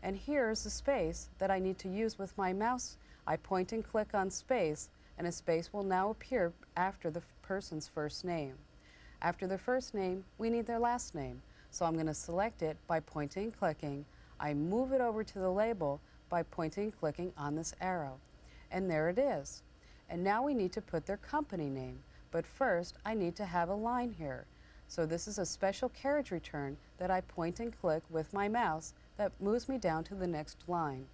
[SPEAKER 2] And here's the space that I need to use with my mouse. I point and click on space, and a space will now appear after the person's first name. After their first name, we need their last name. So I'm going to select it by pointing and clicking. I move it over to the label by pointing and clicking on this arrow. And there it is. And now we need to put their company name. But first, I need to have a line here. So this is a special carriage return that I point and click with my mouse that moves me down to the next line.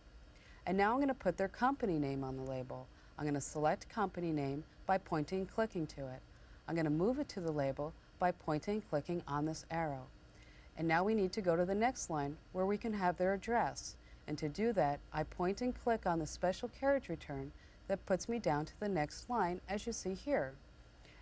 [SPEAKER 2] And now I'm going to put their company name on the label. I'm going to select company name by pointing and clicking to it. I'm going to move it to the label by pointing and clicking on this arrow. And now we need to go to the next line where we can have their address. And to do that, I point and click on the special carriage return that puts me down to the next line, as you see here.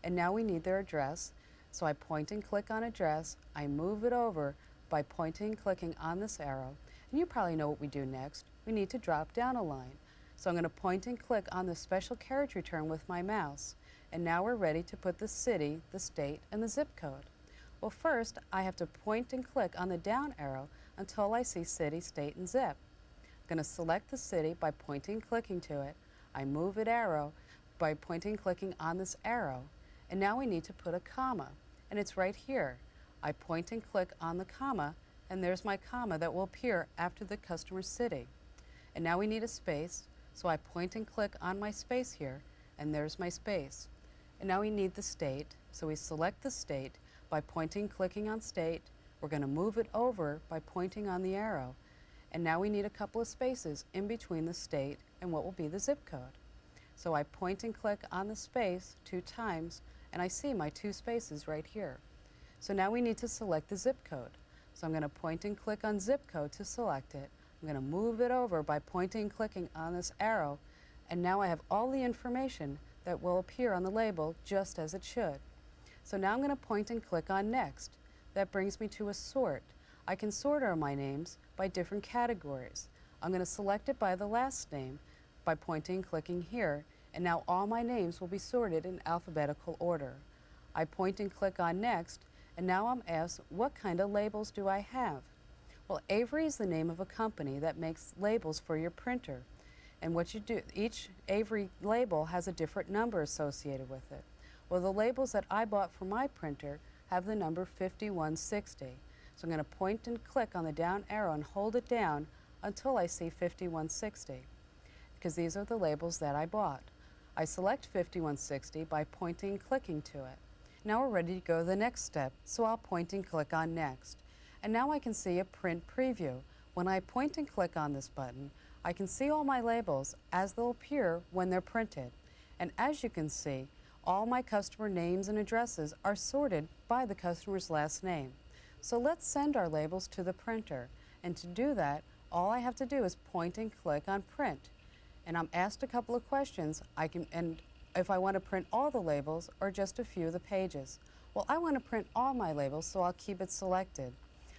[SPEAKER 2] And now we need their address, so I point and click on address, I move it over by pointing and clicking on this arrow, and you probably know what we do next. We need to drop down a line. So I'm going to point and click on the special carriage return with my mouse, and now we're ready to put the city, the state, and the zip code. Well, first, I have to point and click on the down arrow until I see city, state, and zip. I'm going to select the city by pointing and clicking to it. I move it arrow by pointing and clicking on this arrow, and now we need to put a comma, and it's right here. I point and click on the comma, and there's my comma that will appear after the customer's city. And now we need a space, so I point and click on my space here, and there's my space. And now we need the state, so we select the state by pointing and clicking on state. We're going to move it over by pointing on the arrow, and now we need a couple of spaces in between the state and what will be the zip code. So I point and click on the space 2 times, and I see my 2 spaces right here. So now we need to select the zip code. So I'm going to point and click on zip code to select it. I'm going to move it over by pointing and clicking on this arrow, and now I have all the information that will appear on the label just as it should. So now I'm going to point and click on next. That brings me to a sort. I can sort all my names by different categories. I'm going to select it by the last name by pointing and clicking here, and now all my names will be sorted in alphabetical order. I point and click on next, and now I'm asked, what kind of labels do I have? Well, Avery is the name of a company that makes labels for your printer. And what you do, each Avery label has a different number associated with it. Well, the labels that I bought for my printer have the number 5160. So I'm going to point and click on the down arrow and hold it down until I see 5160, because these are the labels that I bought. I select 5160 by pointing and clicking to it. Now we're ready to go to the next step, so I'll point and click on Next. And now I can see a print preview. When I point and click on this button, I can see all my labels as they'll appear when they're printed. And as you can see, all my customer names and addresses are sorted by the customer's last name. So let's send our labels to the printer. And to do that, all I have to do is point and click on Print. And I'm asked a couple of questions. And if I want to print all the labels or just a few of the pages. Well, I want to print all my labels, so I'll keep it selected.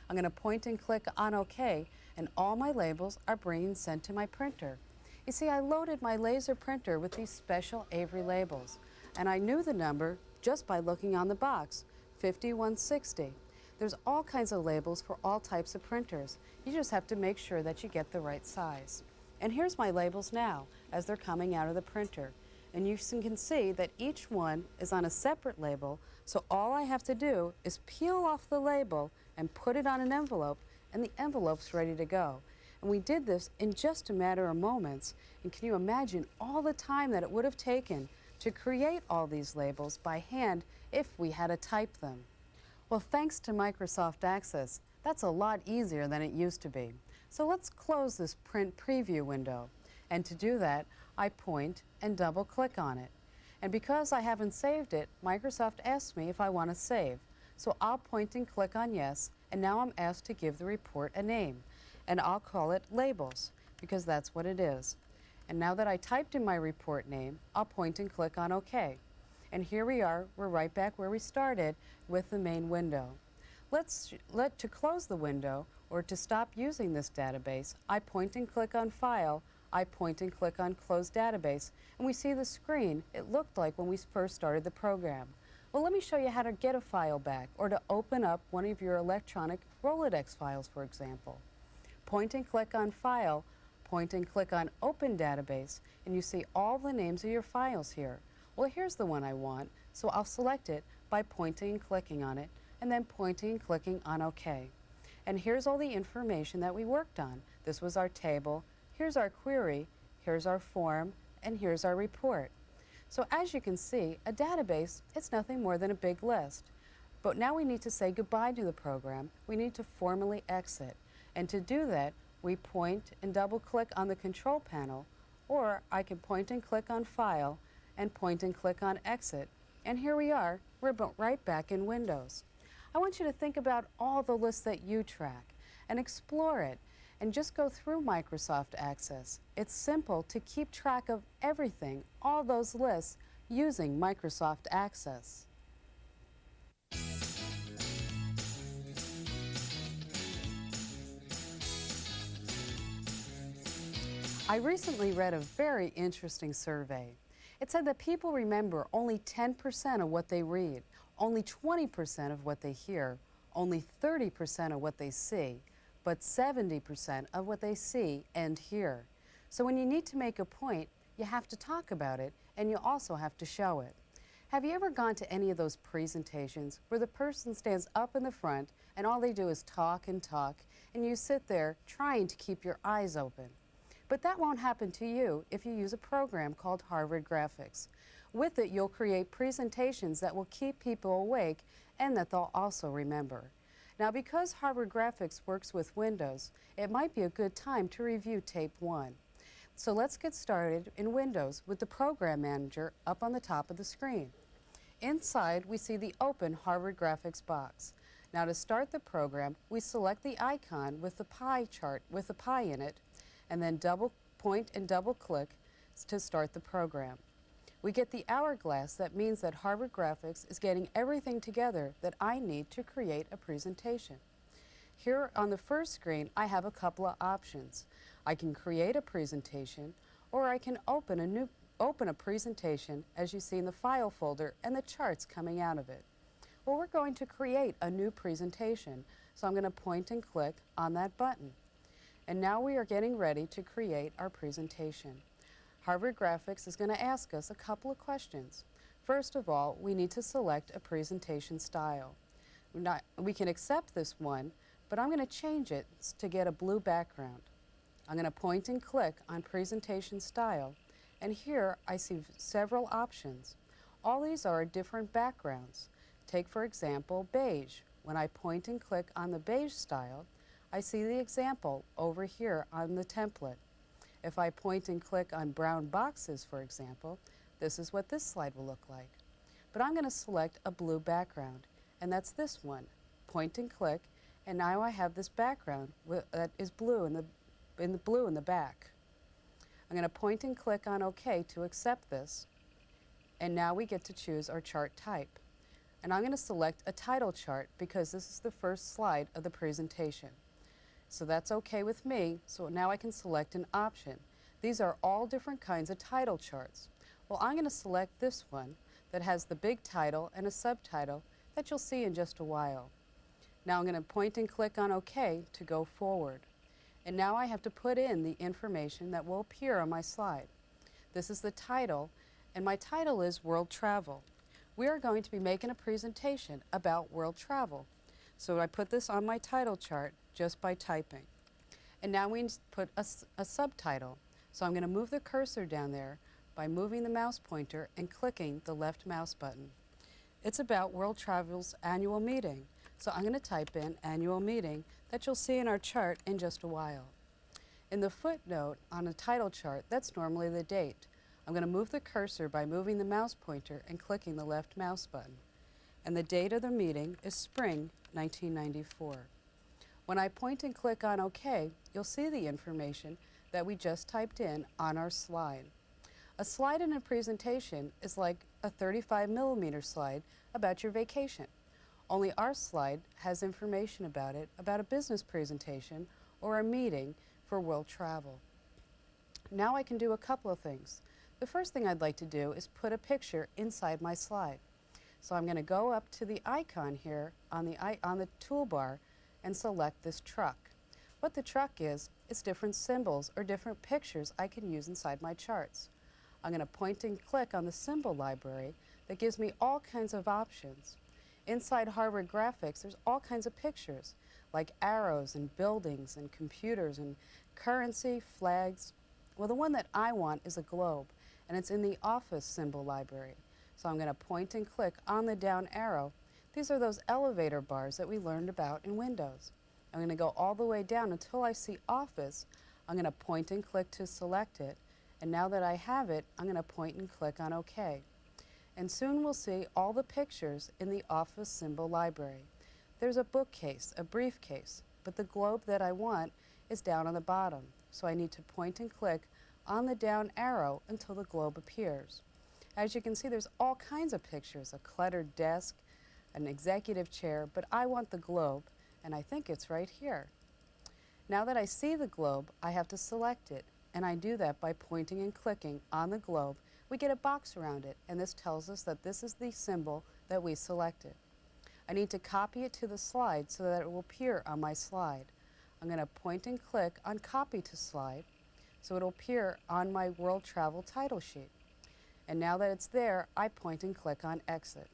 [SPEAKER 2] I'm going to point and click on OK, and all my labels are being sent to my printer. You see, I loaded my laser printer with these special Avery labels, and I knew the number just by looking on the box, 5160. There's all kinds of labels for all types of printers. You just have to make sure that you get the right size. And here's my labels now as they're coming out of the printer. And you can see that each one is on a separate label, so all I have to do is peel off the label and put it on an envelope, and the envelope's ready to go. And we did this in just a matter of moments. And can you imagine all the time that it would have taken to create all these labels by hand if we had to type them? Well, thanks to Microsoft Access, that's a lot easier than it used to be. So let's close this print preview window. And to do that, I point and double click on it. And because I haven't saved it, Microsoft asked me if I want to save. So I'll point and click on yes, and now I'm asked to give the report a name. And I'll call it Labels, because that's what it is. And now that I typed in my report name, I'll point and click on OK. And here we are, we're right back where we started with the main window. To close the window, or to stop using this database, I point and click on File, I point and click on Close Database, and we see the screen it looked like when we first started the program. Well, let me show you how to get a file back, or to open up one of your electronic Rolodex files, for example. Point and click on File, point and click on Open Database, and you see all the names of your files here. Well, here's the one I want, so I'll select it by pointing and clicking on it, and then pointing and clicking on OK. And here's all the information that we worked on. This was our table, here's our query, here's our form, and here's our report. So as you can see, a database, it's nothing more than a big list. But now we need to say goodbye to the program. We need to formally exit. And to do that, we point and double click on the control panel, or I can point and click on File and point and click on Exit. And here we are, we're right back in Windows. I want you to think about all the lists that you track and explore it, and just go through Microsoft Access. It's simple to keep track of everything, all those lists, using Microsoft Access. I recently read a very interesting survey. It said that people remember only 10% of what they read, only 20% of what they hear, only 30% of what they see, but 70% of what they see and hear. So when you need to make a point, you have to talk about it, and you also have to show it. Have you ever gone to any of those presentations where the person stands up in the front and all they do is talk, and you sit there trying to keep your eyes open? But that won't happen to you if you use a program called Harvard Graphics. With it, you'll create presentations that will keep people awake and that they'll also remember. Now, because Harvard Graphics works with Windows, it might be a good time to review Tape 1. So let's get started in Windows with the Program Manager up on the top of the screen. Inside, we see the Open Harvard Graphics box. Now, to start the program, we select the icon with the pie chart with the pie in it, and then point and double click to start the program. We get the hourglass. That means that Harvard Graphics is getting everything together that I need to create a presentation. Here on the first screen, I have a couple of options. I can create a presentation, or I can open a presentation, as you see in the file folder and the charts coming out of it. Well, we're going to create a new presentation, so I'm going to point and click on that button. And now we are getting ready to create our presentation. Harvard Graphics is going to ask us a couple of questions. First of all, we need to select a presentation style. We can accept this one but I'm going to change it to get a blue background. I'm going to point and click on Presentation Style, and here I see several options. All these are different backgrounds. Take, for example, beige. When I point and click on the beige style, I see the example over here on the template. If I point and click on brown boxes, for example, this is what this slide will look like. But I'm going to select a blue background, and that's this one. Point and click, and now I have this background that is blue in the back. I'm going to point and click on OK to accept this, and now we get to choose our chart type. And I'm going to select a title chart because this is the first slide of the presentation. So that's OK with me, so now I can select an option. These are all different kinds of title charts. Well, I'm going to select this one that has the big title and a subtitle that you'll see in just a while. Now I'm going to point and click on OK to go forward. And now I have to put in the information that will appear on my slide. This is the title, and my title is World Travel. We are going to be making a presentation about world travel. So I put this on my title chart just by typing. And now we put a subtitle. So I'm going to move the cursor down there by moving the mouse pointer and clicking the left mouse button. It's about World Travel's annual meeting. So I'm going to type in annual meeting that you'll see in our chart in just a while. In the footnote on a title chart, that's normally the date. I'm going to move the cursor by moving the mouse pointer and clicking the left mouse button. And the date of the meeting is spring 1994. When I point and click on OK, you'll see the information that we just typed in on our slide. A slide in a presentation is like a 35mm slide about your vacation. Only our slide has information about it, about a business presentation or a meeting for world travel. Now I can do a couple of things. The first thing I'd like to do is put a picture inside my slide. So I'm going to go up to the icon here on the toolbar and select this truck. What the truck is different symbols or different pictures I can use inside my charts. I'm going to point and click on the symbol library that gives me all kinds of options. Inside Harvard Graphics, there's all kinds of pictures, like arrows and buildings and computers and currency, flags. Well, the one that I want is a globe, and it's in the Office symbol library. So I'm going to point and click on the down arrow. These are those elevator bars that we learned about in Windows. I'm going to go all the way down until I see Office. I'm going to point and click to select it. And now that I have it, I'm going to point and click on OK. And soon we'll see all the pictures in the Office symbol library. There's a bookcase, a briefcase, but the globe that I want is down on the bottom. So I need to point and click on the down arrow until the globe appears. As you can see, there's all kinds of pictures, a cluttered desk, an executive chair, but I want the globe, and I think it's right here. Now that I see the globe, I have to select it, and I do that by pointing and clicking on the globe. We get a box around it, and this tells us that this is the symbol that we selected. I need to copy it to the slide so that it will appear on my slide. I'm going to point and click on Copy to Slide, so it'll appear on my World Travel title sheet. And now that it's there, I point and click on Exit.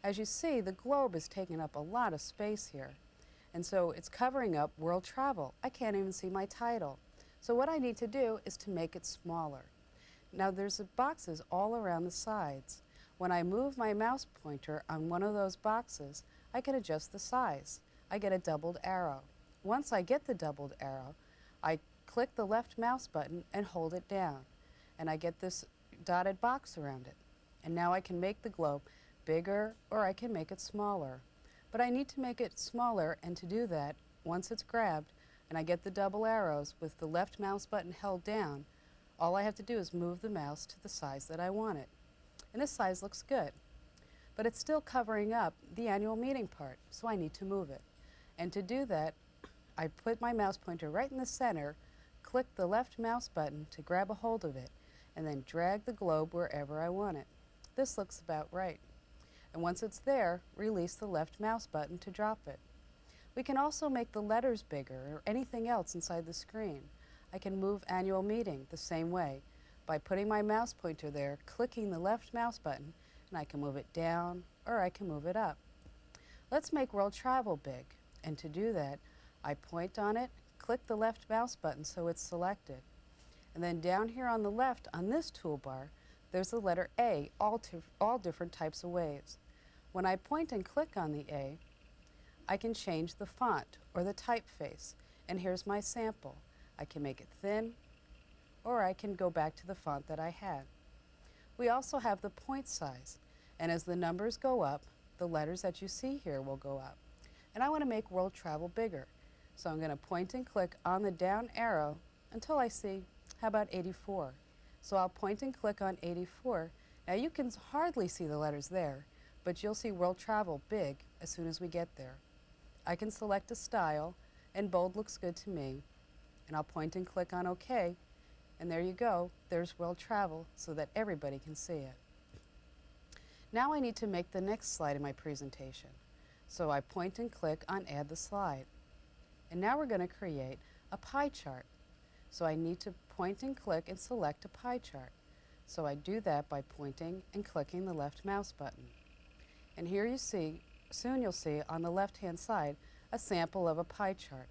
[SPEAKER 2] As you see, the globe is taking up a lot of space here. And so it's covering up World Travel. I can't even see my title. So what I need to do is to make it smaller. Now there's boxes all around the sides. When I move my mouse pointer on one of those boxes, I can adjust the size. I get a doubled arrow. Once I get the doubled arrow, I click the left mouse button and hold it down. And I get this dotted box around it. And now I can make the globe bigger or I can make it smaller. But I need to make it smaller, and to do that, once it's grabbed and I get the double arrows with the left mouse button held down, all I have to do is move the mouse to the size that I want it. And this size looks good. But it's still covering up the annual meeting part, so I need to move it. And to do that, I put my mouse pointer right in the center, click the left mouse button to grab a hold of it, and then drag the globe wherever I want it. This looks about right. And once it's there, release the left mouse button to drop it. We can also make the letters bigger or anything else inside the screen. I can move annual meeting the same way by putting my mouse pointer there, clicking the left mouse button, and I can move it down or I can move it up. Let's make World Travel big. And to do that, I point on it, click the left mouse button so it's selected. And then down here on the left on this toolbar, there's the letter A, all different types of waves. When I point and click on the A, I can change the font or the typeface. And here's my sample. I can make it thin, or I can go back to the font that I had. We also have the point size. And as the numbers go up, the letters that you see here will go up. And I want to make world travel bigger. So I'm going to point and click on the down arrow until I see, how about 84? So I'll point and click on 84. Now you can hardly see the letters there, but you'll see world travel big as soon as we get there. I can select a style, and bold looks good to me. And I'll point and click on OK, and there you go. There's world travel so that everybody can see it. Now I need to make the next slide in my presentation. So I point and click on Add the Slide. And now we're going to create a pie chart. So I need to point and click and select a pie chart. So I do that by pointing and clicking the left mouse button. And here you see, soon you'll see on the left-hand side, a sample of a pie chart.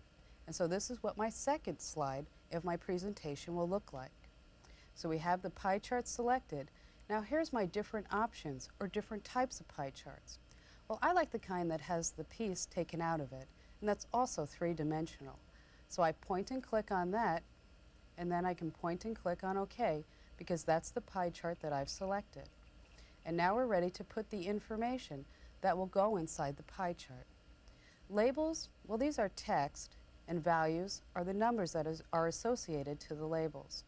[SPEAKER 2] And so this is what my second slide of my presentation will look like. So we have the pie chart selected. Now here's my different options or different types of pie charts. Well, I like the kind that has the piece taken out of it, and that's also three-dimensional. So I point and click on that, and then I can point and click on OK, because that's the pie chart that I've selected. And now we're ready to put the information that will go inside the pie chart. Labels, well, these are text, and values are the numbers that are associated to the labels.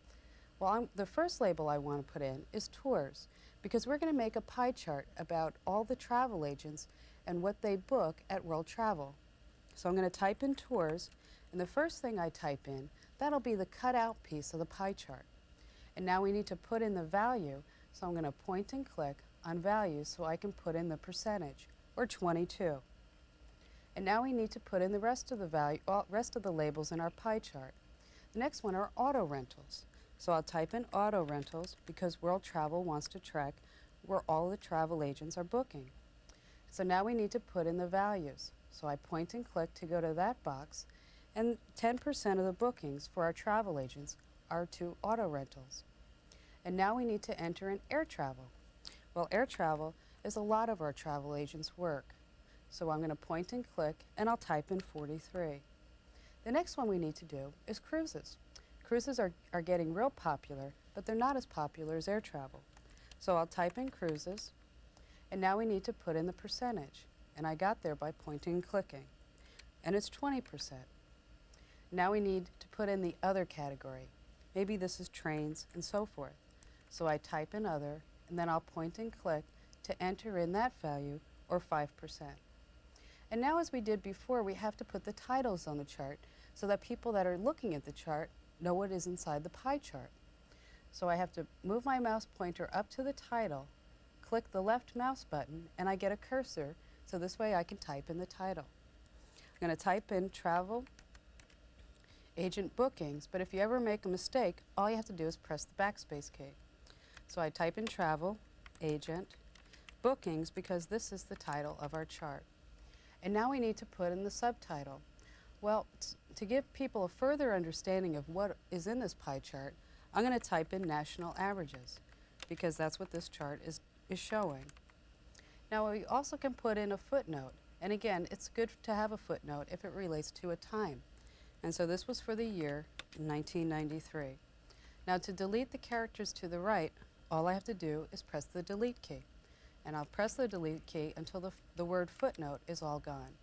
[SPEAKER 2] Well, the first label I want to put in is tours, because we're going to make a pie chart about all the travel agents and what they book at World Travel. So I'm going to type in tours, and the first thing I type in, that'll be the cutout piece of the pie chart. And now we need to put in the value, so I'm going to point and click on values so I can put in the percentage, or 22. And now we need to put in the rest of the labels in our pie chart. The next one are auto rentals. So I'll type in auto rentals because World Travel wants to track where all the travel agents are booking. So now we need to put in the values. So I point and click to go to that box, and 10% of the bookings for our travel agents are to auto rentals. And now we need to enter in air travel. Well, air travel is a lot of our travel agents' work. So I'm going to point and click, and I'll type in 43. The next one we need to do is cruises. Cruises are getting real popular, but they're not as popular as air travel. So I'll type in cruises, and now we need to put in the percentage. And I got there by pointing and clicking. And it's 20%. Now we need to put in the other category. Maybe this is trains and so forth. So I type in other, and then I'll point and click to enter in that value, or 5%. And now, as we did before, we have to put the titles on the chart so that people that are looking at the chart know what is inside the pie chart. So I have to move my mouse pointer up to the title, click the left mouse button, and I get a cursor, so this way I can type in the title. I'm going to type in travel agent bookings, but if you ever make a mistake, all you have to do is press the backspace key. So I type in travel agent bookings because this is the title of our chart. And now we need to put in the subtitle. Well, to give people a further understanding of what is in this pie chart, I'm going to type in national averages because that's what this chart is showing. Now we also can put in a footnote, and again, it's good to have a footnote if it relates to a time. And so this was for the year 1993. Now to delete the characters to the right, all I have to do is press the delete key. And I'll press the delete key until the word footnote is all gone.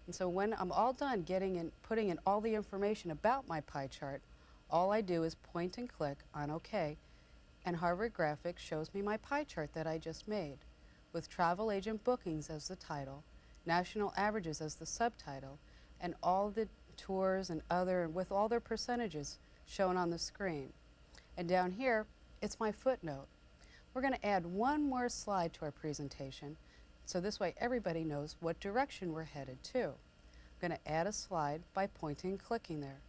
[SPEAKER 2] And so when I'm all done putting in all the information about my pie chart, all I do is point and click on OK, and Harvard Graphics shows me my pie chart that I just made, with travel agent bookings as the title, national averages as the subtitle, and all the tours and other, with all their percentages shown on the screen. And down here, it's my footnote. We're going to add one more slide to our presentation, so this way everybody knows what direction we're headed to. I'm going to add a slide by pointing and clicking there.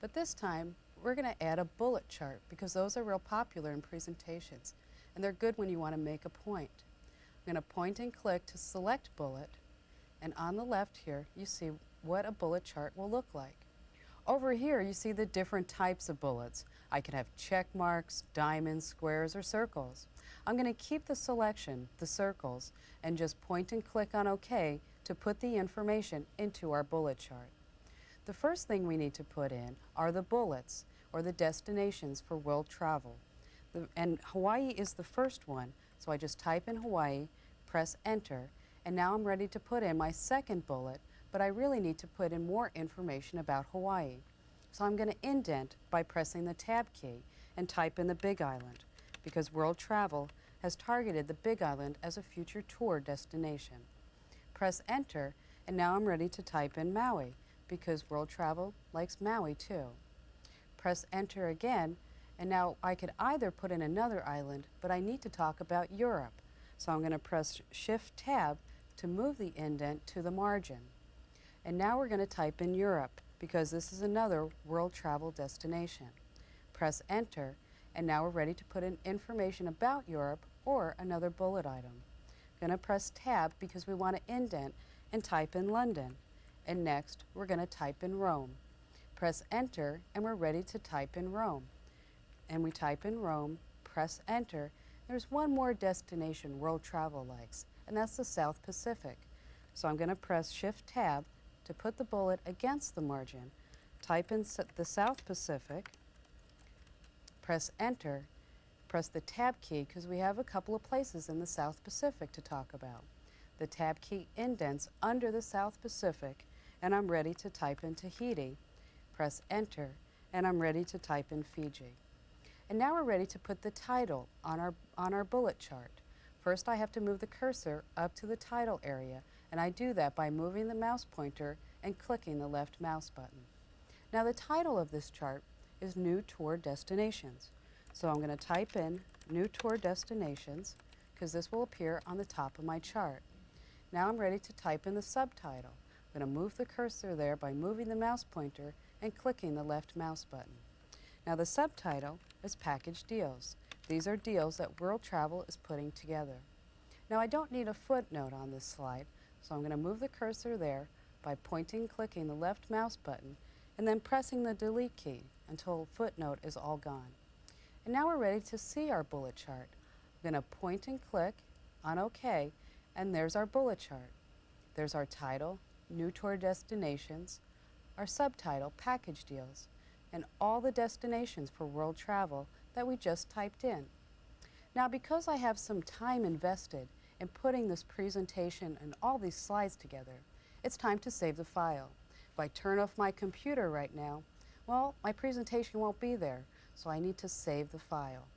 [SPEAKER 2] But this time, we're going to add a bullet chart because those are real popular in presentations, and they're good when you want to make a point. I'm going to point and click to select bullet, And on the left here, you see what a bullet chart will look like. Over here, you see the different types of bullets. I could have check marks, diamonds, squares, or circles. I'm going to keep the selection, the circles, and just point and click on OK to put the information into our bullet chart. The first thing we need to put in are the bullets, or the destinations for world travel. And Hawaii is the first one, so I just type in Hawaii, press Enter, and now I'm ready to put in my second bullet, but I really need to put in more information about Hawaii. So I'm going to indent by pressing the Tab key and type in the Big Island, because World Travel has targeted the Big Island as a future tour destination. Press Enter, and now I'm ready to type in Maui, because World Travel likes Maui too. Press Enter again, and now I could either put in another island, but I need to talk about Europe. So I'm going to press Shift-Tab to move the indent to the margin. And now we're going to type in Europe, because this is another world travel destination. Press Enter, and now we're ready to put in information about Europe or another bullet item. I'm going to press Tab because we want to indent and type in London. And next, we're going to type in Rome. Press Enter, and we're ready to type in Rome. And we type in Rome, press Enter. There's one more destination World Travel likes, and that's the South Pacific. So I'm going to press Shift-Tab to put the bullet against the margin, type in the South Pacific, press Enter, press the Tab key because we have a couple of places in the South Pacific to talk about. The Tab key indents under the South Pacific, and I'm ready to type in Tahiti. Press Enter, and I'm ready to type in Fiji. And now we're ready to put the title on our bullet chart. First, I have to move the cursor up to the title area, and I do that by moving the mouse pointer and clicking the left mouse button. Now the title of this chart is New Tour Destinations. So I'm going to type in New Tour Destinations because this will appear on the top of my chart. Now I'm ready to type in the subtitle. I'm going to move the cursor there by moving the mouse pointer and clicking the left mouse button. Now the subtitle is Package Deals. These are deals that World Travel is putting together. Now I don't need a footnote on this slide, so I'm going to move the cursor there by pointing and clicking the left mouse button and then pressing the delete key until footnote is all gone. And now we're ready to see our bullet chart. I'm going to point and click on OK, and there's our bullet chart. There's our title, New Tour Destinations, our subtitle, Package Deals, and all the destinations for world travel that we just typed in. Now, because I have some time invested in putting this presentation and all these slides together, it's time to save the file. If I turn off my computer right now, well, my presentation won't be there, so I need to save the file.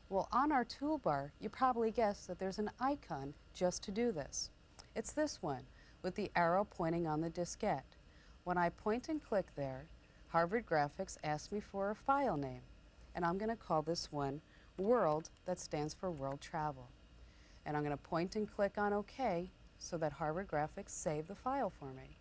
[SPEAKER 2] Well, on our toolbar, you probably guessed that there's an icon just to do this. It's this one, with the arrow pointing on the diskette. When I point and click there, Harvard Graphics asks me for a file name, and I'm going to call this one World, that stands for World Travel. And I'm going to point and click on OK so that Harvard Graphics save the file for me.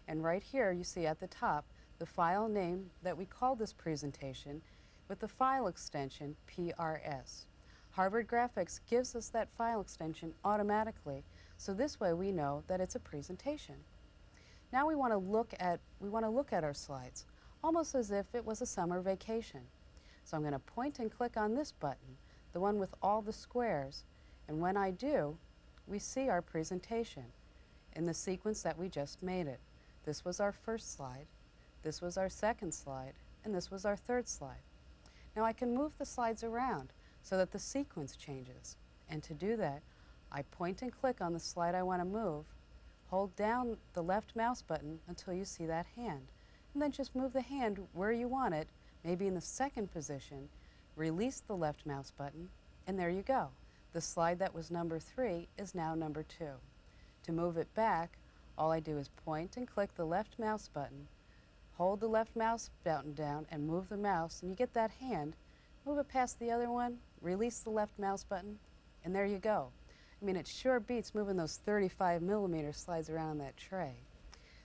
[SPEAKER 2] And right here you see at the top the file name that we call this presentation with the file extension PRS. Harvard Graphics gives us that file extension automatically, so this way we know that it's a presentation. Now we want to look at our slides, almost as if it was a summer vacation. So I'm going to point and click on this button, the one with all the squares, and when I do, we see our presentation in the sequence that we just made it. This was our first slide, this was our second slide, and this was our third slide. Now I can move the slides around so that the sequence changes. And to do that, I point and click on the slide I want to move, hold down the left mouse button until you see that hand, and then just move the hand where you want it, maybe in the second position, release the left mouse button, and there you go. The slide that was number 3 is now number 2. To move it back, all I do is point and click the left mouse button, hold the left mouse button down and move the mouse, and you get that hand. Move it past the other one, release the left mouse button, and there you go. I mean, it sure beats moving those 35mm slides around on that tray.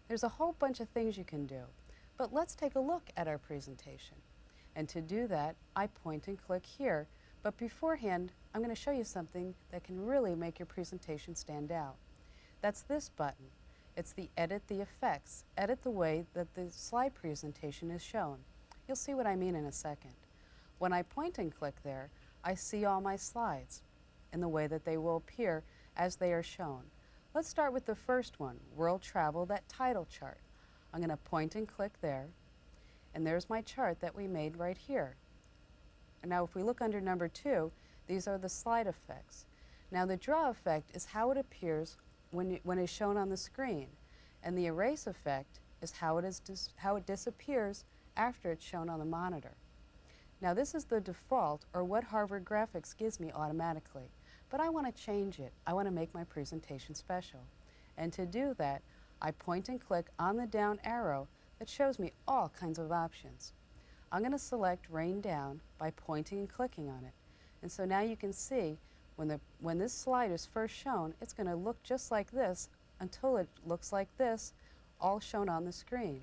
[SPEAKER 2] There's a whole bunch of things you can do, but let's take a look at our presentation. And to do that, I point and click here, but beforehand, I'm going to show you something that can really make your presentation stand out. That's this button. It's the edit the effects, edit the way that the slide presentation is shown. You'll see what I mean in a second. When I point and click there, I see all my slides in the way that they will appear as they are shown. Let's start with the first one, World Travel, that title chart. I'm going to point and click there, and there's my chart that we made right here. And now if we look under number 2, these are the slide effects. Now the draw effect is how it appears when it's shown on the screen, and the erase effect is how it disappears after it's shown on the monitor. Now this is the default, or what Harvard Graphics gives me automatically, but I want to change it. I want to make my presentation special. And to do that, I point and click on the down arrow that shows me all kinds of options. I'm going to select Rain Down by pointing and clicking on it. And so now you can see when this slide is first shown, it's going to look just like this until it looks like this, all shown on the screen.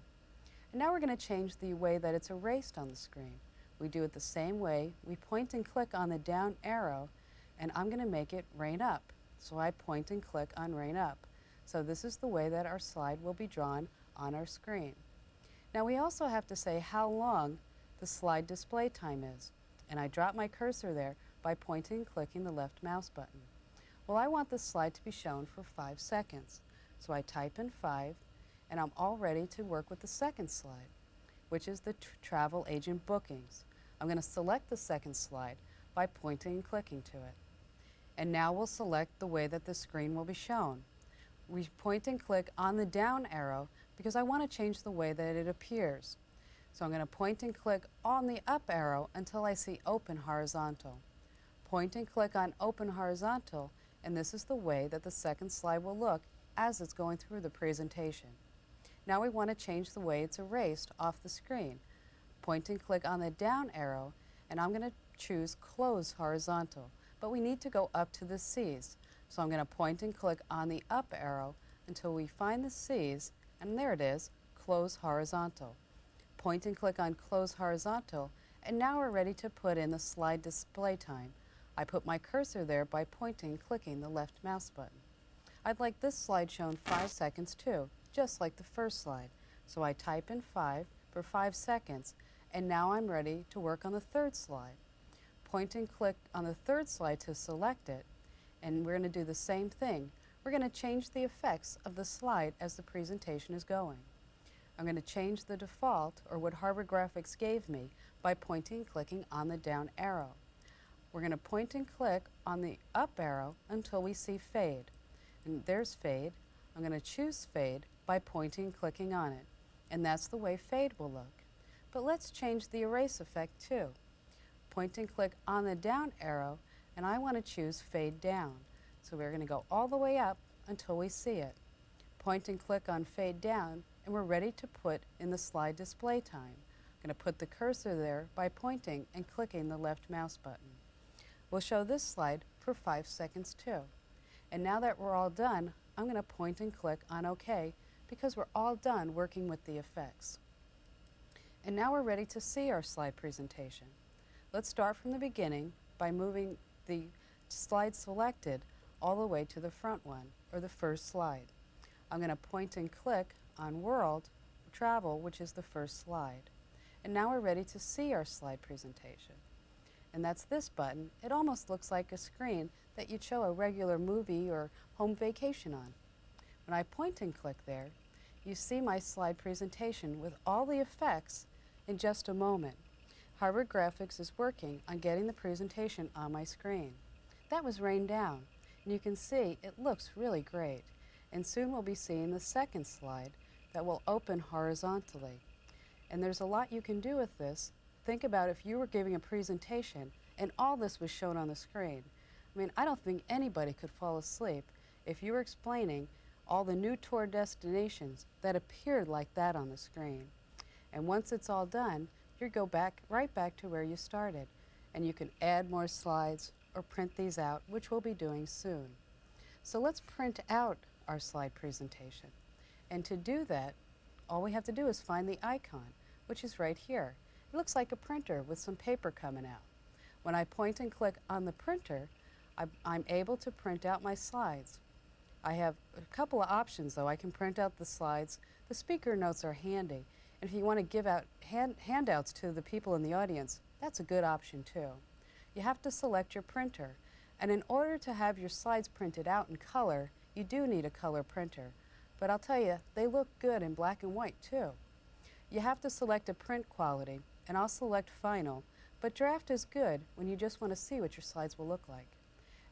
[SPEAKER 2] And now we're going to change the way that it's erased on the screen. We do it the same way. We point and click on the down arrow, and I'm going to make it Rain Up. So I point and click on Rain Up. So this is the way that our slide will be drawn on our screen. Now we also have to say how long the slide display time is. And I drop my cursor there by pointing and clicking the left mouse button. Well, I want the slide to be shown for 5 seconds. So I type in 5, and I'm all ready to work with the second slide, which is the travel agent bookings. I'm going to select the second slide by pointing and clicking to it. And now we'll select the way that the screen will be shown. We point and click on the down arrow because I want to change the way that it appears. So I'm going to point and click on the up arrow until I see Open Horizontal. Point and click on Open Horizontal, and this is the way that the second slide will look as it's going through the presentation. Now we want to change the way it's erased off the screen. Point and click on the down arrow, and I'm going to choose Close Horizontal, but we need to go up to the C's. So I'm going to point and click on the up arrow until we find the C's, and there it is, Close Horizontal. Point and click on Close Horizontal, and now we're ready to put in the slide display time. I put my cursor there by pointing and clicking the left mouse button. I'd like this slide shown 5 seconds too, just like the first slide. So I type in 5 for 5 seconds, and now I'm ready to work on the third slide. Point and click on the third slide to select it, and we're going to do the same thing. We're going to change the effects of the slide as the presentation is going. I'm going to change the default, or what Harvard Graphics gave me, by pointing and clicking on the down arrow. We're going to point and click on the up arrow until we see Fade. And there's Fade. I'm going to choose Fade by pointing and clicking on it. And that's the way Fade will look. But let's change the erase effect too. Point and click on the down arrow, and I want to choose Fade Down. So we're going to go all the way up until we see it. Point and click on Fade Down, and we're ready to put in the slide display time. I'm going to put the cursor there by pointing and clicking the left mouse button. We'll show this slide for 5 seconds too. And now that we're all done, I'm going to point and click on OK because we're all done working with the effects. And now we're ready to see our slide presentation. Let's start from the beginning by moving the slide selected all the way to the front one, or the first slide. I'm going to point and click on World Travel, which is the first slide. And now we're ready to see our slide presentation. And that's this button. It almost looks like a screen that you'd show a regular movie or home vacation on. When I point and click there, you see my slide presentation with all the effects in just a moment. Harvard Graphics is working on getting the presentation on my screen. That was Rain Down, and you can see it looks really great. And soon we'll be seeing the second slide that will open horizontally. And there's a lot you can do with this. Think about if you were giving a presentation and all this was shown on the screen. I mean, I don't think anybody could fall asleep if you were explaining all the new tour destinations that appeared like that on the screen. And once it's all done, you go right back to where you started. And you can add more slides or print these out, which we'll be doing soon. So let's print out our slide presentation. And to do that, all we have to do is find the icon, which is right here. It looks like a printer with some paper coming out. When I point and click on the printer, I'm able to print out my slides. I have a couple of options though. I can print out the slides. The speaker notes are handy. And if you want to give out handouts to the people in the audience, that's a good option too. You have to select your printer. And in order to have your slides printed out in color, you do need a color printer. But I'll tell you, they look good in black and white too. You have to select a print quality, and I'll select final, but draft is good when you just want to see what your slides will look like.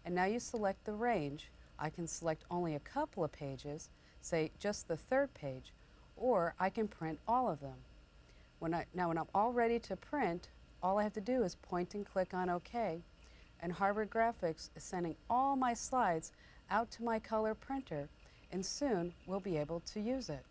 [SPEAKER 2] And now you select the range. I can select only a couple of pages, say just the third page, or I can print all of them. When I'm all ready to print, all I have to do is point and click on OK, and Harvard Graphics is sending all my slides out to my color printer, and soon we'll be able to use it.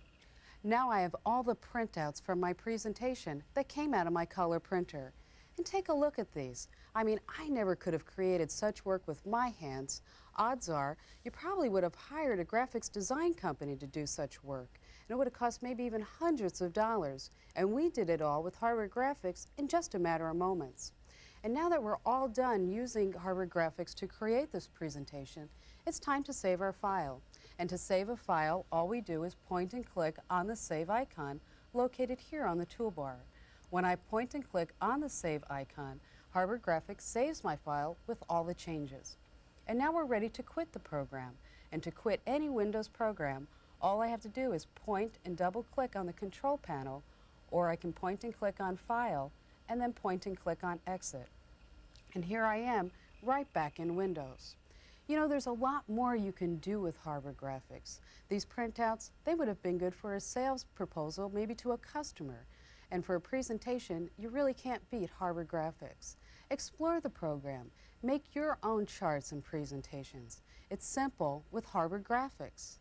[SPEAKER 2] Now I have all the printouts from my presentation that came out of my color printer. And take a look at these. I mean, I never could have created such work with my hands. Odds are, you probably would have hired a graphics design company to do such work. And it would have cost maybe even hundreds of dollars. And we did it all with Harvard Graphics in just a matter of moments. And now that we're all done using Harvard Graphics to create this presentation, it's time to save our file. And to save a file, all we do is point and click on the Save icon located here on the toolbar. When I point and click on the Save icon, Harvard Graphics saves my file with all the changes. And now we're ready to quit the program. And to quit any Windows program, all I have to do is point and double-click on the Control panel, or I can point and click on File, and then point and click on Exit. And here I am, right back in Windows. You know, there's a lot more you can do with Harvard Graphics. These printouts, they would have been good for a sales proposal, maybe to a customer. And for a presentation, you really can't beat Harvard Graphics. Explore the program. Make your own charts and presentations. It's simple with Harvard Graphics.